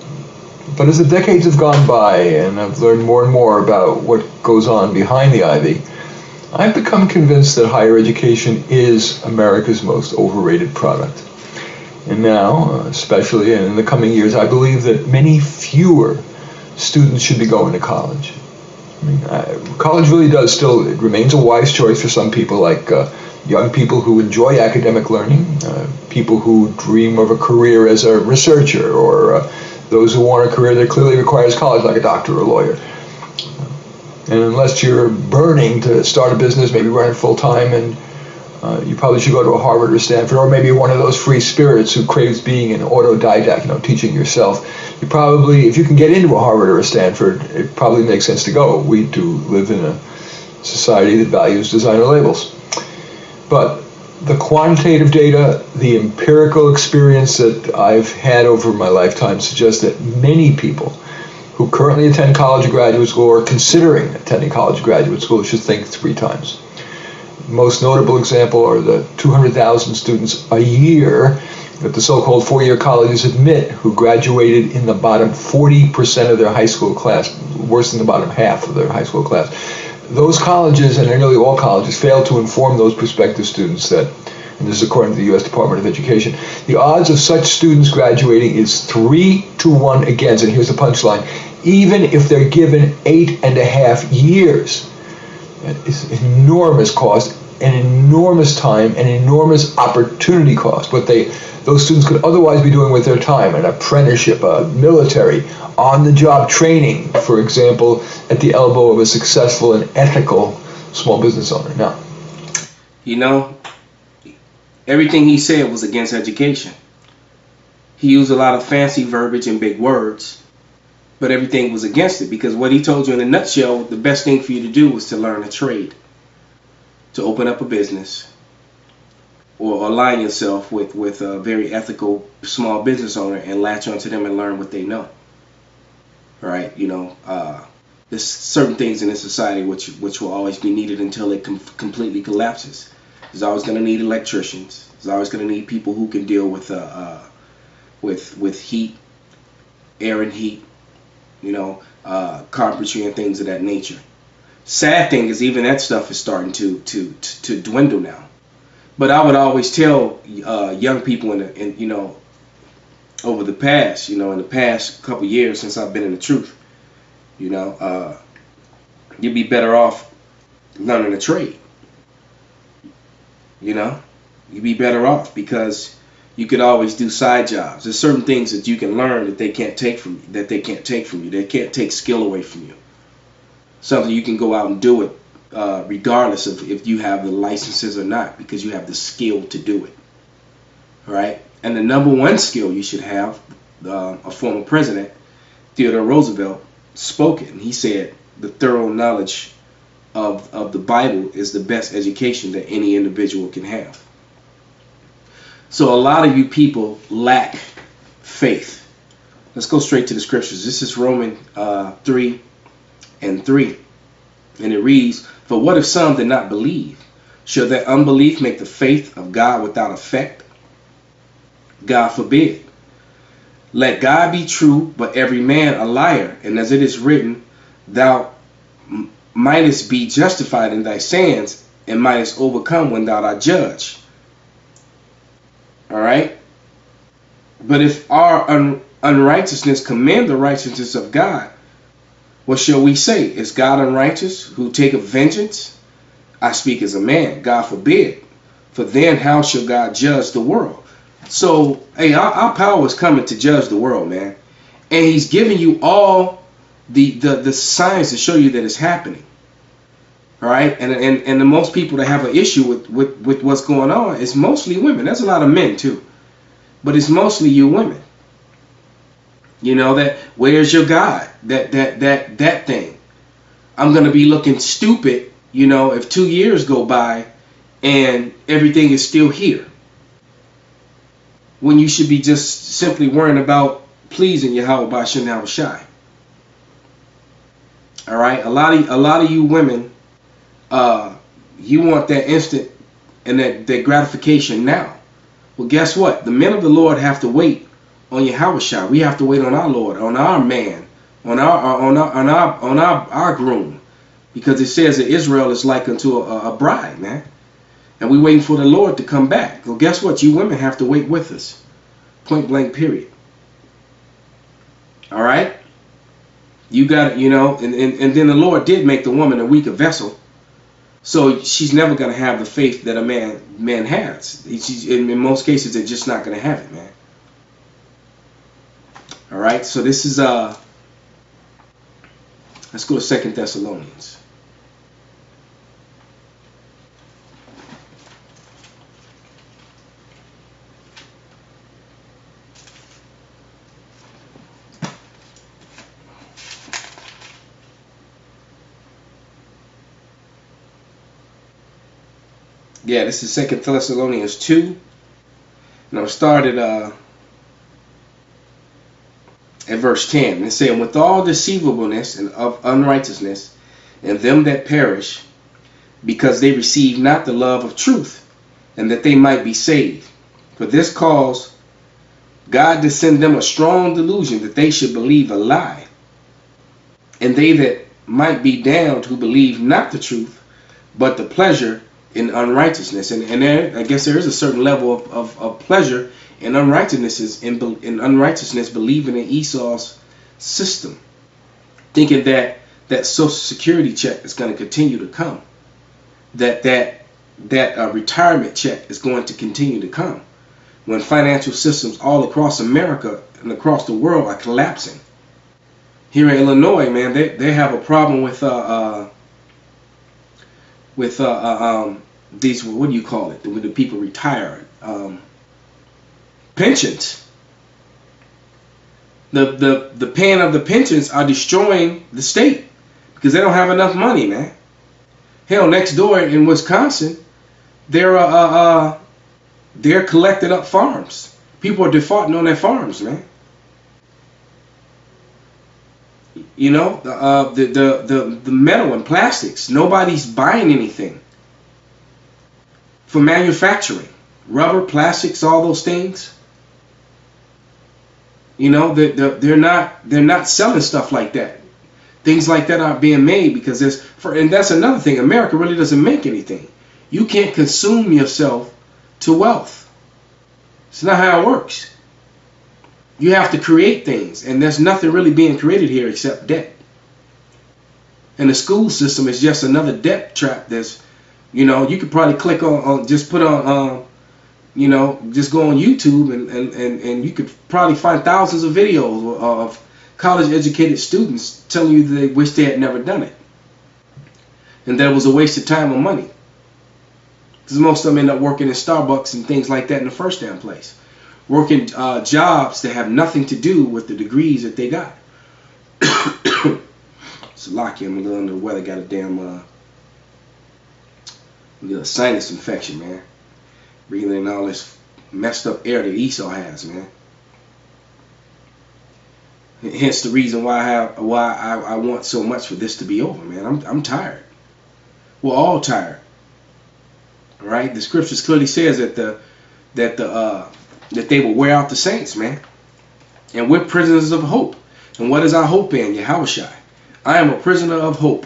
But as the decades have gone by and I've learned more and more about what goes on behind the ivy, I've become convinced that higher education is America's most overrated product. And now, especially in the coming years, I believe that many fewer students should be going to college. I mean, college really does still, it remains a wise choice for some people, like young people who enjoy academic learning, people who dream of a career as a researcher, or those who want a career that clearly requires college, like a doctor or a lawyer. And unless you're burning to start a business, maybe run it full time, and you probably should go to a Harvard or Stanford, or maybe you're one of those free spirits who craves being an autodidact, teaching yourself. You probably, if you can get into a Harvard or a Stanford, it probably makes sense to go. We do live in a society that values designer labels. But the quantitative data, the empirical experience that I've had over my lifetime suggests that many people who currently attend college or graduate school or considering attending college or graduate school should think 3 times. Most notable example are the 200,000 students a year that the so-called 4-year colleges admit who graduated in the bottom 40% of their high school class, worse than the bottom half of their high school class. Those colleges, and nearly all colleges, fail to inform those prospective students that, and this is according to the U.S. Department of Education, the odds of such students graduating is 3 to 1 against, and here's the punchline, even if they're given 8.5 years. It's enormous cost, an enormous time, an enormous opportunity cost. What those students could otherwise be doing with their time, an apprenticeship, a military, on-the-job training, for example, at the elbow of a successful and ethical small business owner. Now, everything he said was against education. He used a lot of fancy verbiage and big words, but everything was against it, because what he told you in a nutshell, the best thing for you to do was to learn a trade, to open up a business, or align yourself with a very ethical small business owner and latch onto them and learn what they know. All right, there's certain things in this society which will always be needed until it completely collapses. There's always going to need electricians. There's always going to need people who can deal with heat, air and heat, carpentry and things of that nature. Sad thing is even that stuff is starting to dwindle now. But I would always tell young people over the past, in the past couple years since I've been in the truth, you'd be better off learning a trade. You'd be better off, because you could always do side jobs. There's certain things that you can learn that they can't take from you. They can't take skill away from you. Something you can go out and do it, regardless of if you have the licenses or not, because you have the skill to do it. All right. And the number one skill you should have, a former president, Theodore Roosevelt, spoke it, and he said the thorough knowledge of the Bible is the best education that any individual can have. So a lot of you people lack faith. Let's go straight to the scriptures. This is Romans 3:3, and it reads, "For what if some did not believe? Shall their unbelief make the faith of God without effect? God forbid. Let God be true, but every man a liar. And as it is written, thou mightest be justified in thy sayings, and mightest overcome when thou art judged." All right. But if our unrighteousness commend the righteousness of God, what shall we say? Is God unrighteous, who taketh vengeance? I speak as a man. God forbid. For then how shall God judge the world? So, hey, our power is coming to judge the world, man. And he's giving you all the signs to show you that it's happening. All right, and the most people that have an issue with what's going on is mostly women. There's a lot of men too, but it's mostly you women. You know, that where's your God? That thing. I'm gonna be looking stupid, you know, if 2 years go by and everything is still here, when you should be just simply worrying about pleasing Yahweh Ba'ashem Yahushai. All right, a lot of you women, you want that instant and that gratification now. Well, guess what? The men of the Lord have to wait on Yahushua. We have to wait on our Lord, on our man, on our groom, because it says that Israel is like unto a bride, man, and we waiting for the Lord to come back. Well, guess what? You women have to wait with us, point blank, period. All right, you got it, you know, and then the Lord did make the woman a weaker vessel. So she's never going to have the faith that a man has. In most cases, they're just not going to have it, man. All right, so this is, let's go to 2 Thessalonians. Yeah, this is 2 Thessalonians 2. And I'll start at verse 10. It's saying, with all deceivableness and of unrighteousness, and them that perish, because they receive not the love of truth, and that they might be saved. For this cause God did send them a strong delusion, that they should believe a lie. And they that might be damned, who believe not the truth, but the pleasure in unrighteousness. And there, I guess there is a certain level of pleasure in unrighteousness, believing in Esau's system, thinking that Social Security check is going to continue to come, that retirement check is going to continue to come, when financial systems all across America and across the world are collapsing. Here in Illinois, man, they have a problem with these, what do you call it, when the people retire, pensions. The paying of the pensions are destroying the state because they don't have enough money, man. Hell, next door in Wisconsin, they're collecting up farms. People are defaulting on their farms, man. You know, the metal and plastics, nobody's buying anything for manufacturing. Rubber, plastics, all those things. You know, they're not selling stuff like that. Things like that aren't being made because and that's another thing. America really doesn't make anything. You can't consume yourself to wealth. It's not how it works. You have to create things, and there's nothing really being created here except debt. And the school system is just another debt trap. There's, you know, you could probably click on just put on, you know, just go on YouTube and you could probably find thousands of videos of college-educated students telling you that they wish they had never done it, and that it was a waste of time and money. Because most of them end up working in Starbucks and things like that in the first damn place. Working jobs that have nothing to do with the degrees that they got. So lucky I'm a little under the weather. Got a damn sinus infection, man. Breathing in all this messed up air that Esau has, man. Hence the reason why I want so much for this to be over, man. I'm tired. We're all tired. All right. The scriptures clearly says that they will wear out the saints, man. And we're prisoners of hope. And what is our hope in? Yahushua. I am a prisoner of hope.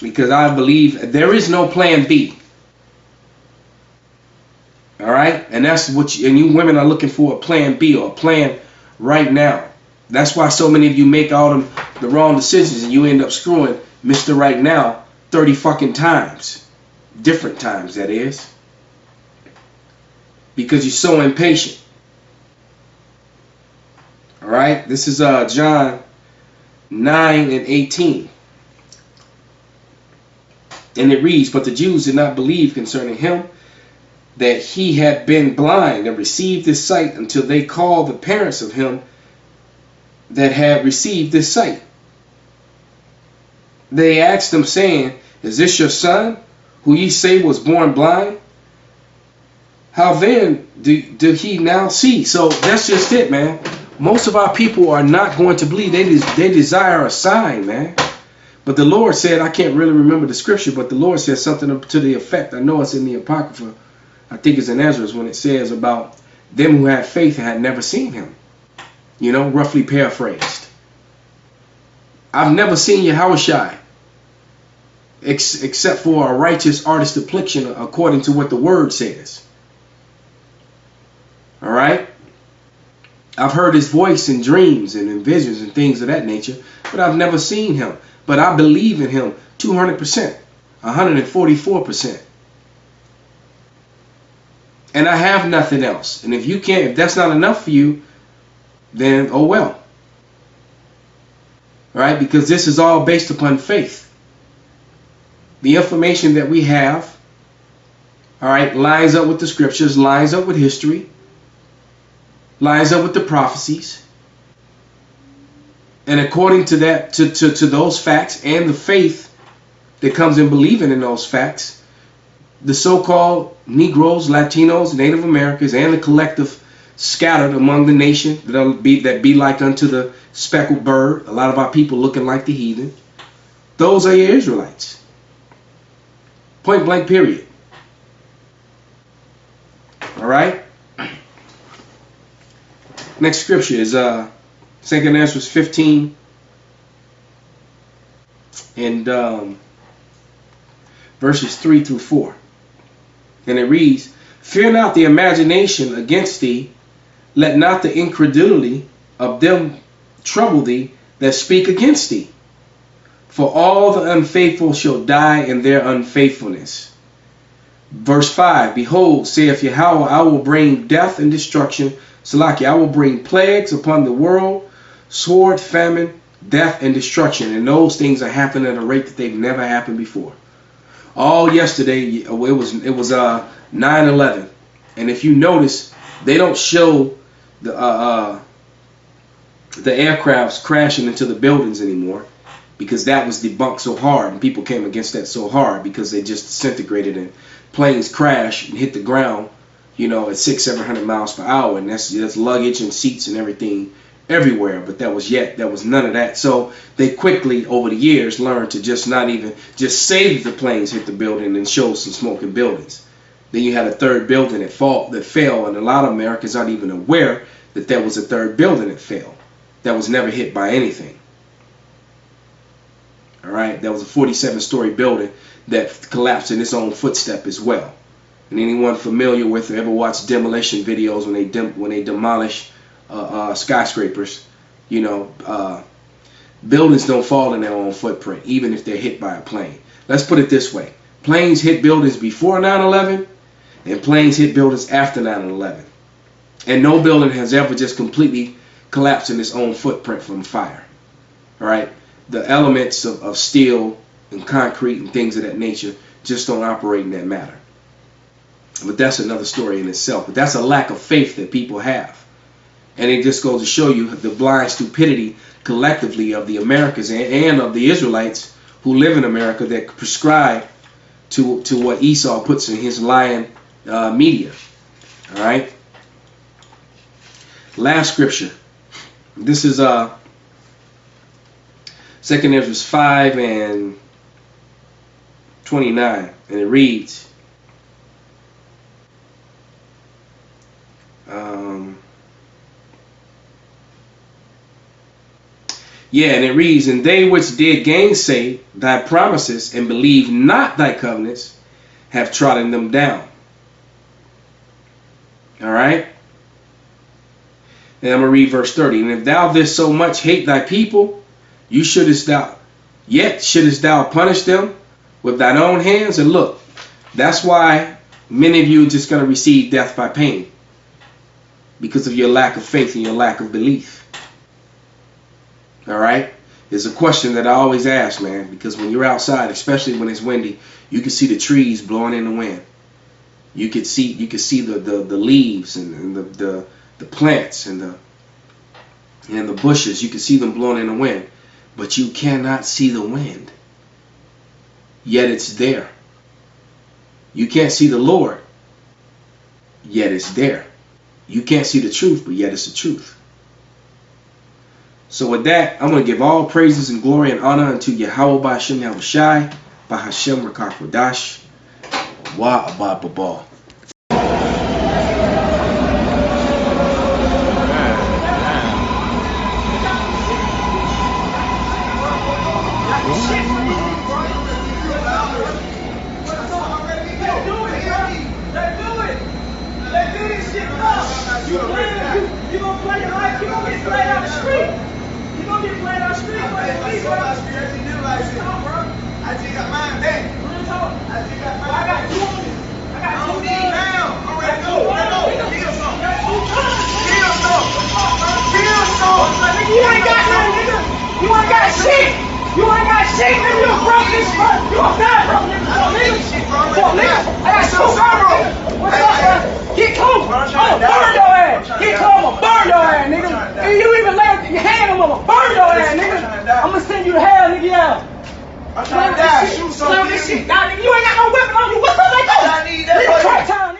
Because I believe there is no plan B. All right? And that's what you women are looking for, a plan B or a plan right now. That's why so many of you make all the wrong decisions and you end up screwing Mr. Right Now 30 fucking times. Different times, that is. Because you're so impatient. All right, this is John 9:18. And it reads, "But the Jews did not believe concerning him that he had been blind and received his sight until they called the parents of him that had received his sight. They asked him, saying, Is this your son, who ye say was born blind? How then do he now see?" So that's just it, man. Most of our people are not going to believe. They desire a sign, man. But the Lord said, I can't really remember the scripture, but the Lord said something to the effect, I know it's in the Apocrypha, I think it's in Ezra, when it says about them who had faith and had never seen him. You know, roughly paraphrased. I've never seen Yahushua except for a righteous artist affliction according to what the word says. All right? I've heard his voice in dreams and in visions and things of that nature, but I've never seen him. But I believe in him 200%, 144%. And I have nothing else. And if that's not enough for you, then oh well. All right? Because this is all based upon faith. The information that we have, all right, lines up with the scriptures, lines up with history, lines up with the prophecies. And according to that, to those facts and the faith that comes in believing in those facts, the so-called Negroes, Latinos, Native Americans, and the collective scattered among the nation that be like unto the speckled bird, a lot of our people looking like the heathen, those are your Israelites. Point blank, period. All right? Next scripture is 2 Ezra 15 and verses 3 through 4. And it reads, "Fear not the imagination against thee, let not the incredulity of them trouble thee that speak against thee. For all the unfaithful shall die in their unfaithfulness." Verse 5, "Behold, saith Yahweh, I will bring death and destruction. Salaki, I will bring plagues upon the world, sword, famine, death, and destruction." And those things are happening at a rate that they've never happened before. All yesterday, it was 9/11, and if you notice, they don't show the aircrafts crashing into the buildings anymore, because that was debunked so hard, and people came against that so hard because they just disintegrated and planes crash and hit the ground, you know, at 600-700 miles per hour, and that's luggage and seats and everything everywhere. But that was none of that. So they quickly over the years learned to just not even just say that the planes hit the building and show some smoking buildings. Then you had a third building that fell, and a lot of Americans aren't even aware that there was a third building that fell that was never hit by anything. All right, that was a 47-story building that collapsed in its own footstep as well. And anyone familiar with or ever watched demolition videos when they demolish skyscrapers, you know, buildings don't fall in their own footprint, even if they're hit by a plane. Let's put it this way: planes hit buildings before 9/11, and planes hit buildings after 9/11, and no building has ever just completely collapsed in its own footprint from fire. All right, the elements of steel and concrete and things of that nature just don't operate in that matter. But that's another story in itself. But that's a lack of faith that people have. And it just goes to show you the blind stupidity collectively of the Americans and of the Israelites who live in America that prescribe to what Esau puts in his lying media. All right. Last scripture. This is 2 Ezra 5 and 29, and it reads, "And they which did gainsay thy promises and believe not thy covenants have trodden them down." All right. And I'm going to read verse 30. "And if thou didst so much hate thy people, shouldest thou punish them with thine own hands." And look, that's why many of you are just going to receive death by pain, because of your lack of faith and your lack of belief. All right? It's a question that I always ask, man, because when you're outside, especially when it's windy, you can see the trees blowing in the wind. You can see the leaves and the plants and the bushes. You can see them blowing in the wind, but you cannot see the wind. Yet it's there. You can't see the Lord, yet it's there. You can't see the truth, but yet it's the truth. So with that, I'm going to give all praises and glory and honor unto Yahweh Ba'Hashem Yahushai, Ba'Hashem Rakakwadash, Wa Abba Babal. You gonna play your life, you gonna get played out the street. You gonna get played out the street. I just got mine back. I got two on it. I got two now. I'm ready to go. Kill some. You ain't got nothing, nigga. You ain't got shit. You ain't got shit, nigga. You a broke this fuck. You a bad broke nigga. I got two bro. What's up, bro? Get cool. I'ma burn your ass. Get cool. I'ma burn your ass, nigga. If you even lay your hand on me, I'ma burn your ass, nigga. I'ma send you to hell, nigga. Yeah. I'm trying to die. Shoot something. You ain't got no weapon on you. What's up like that? I need that.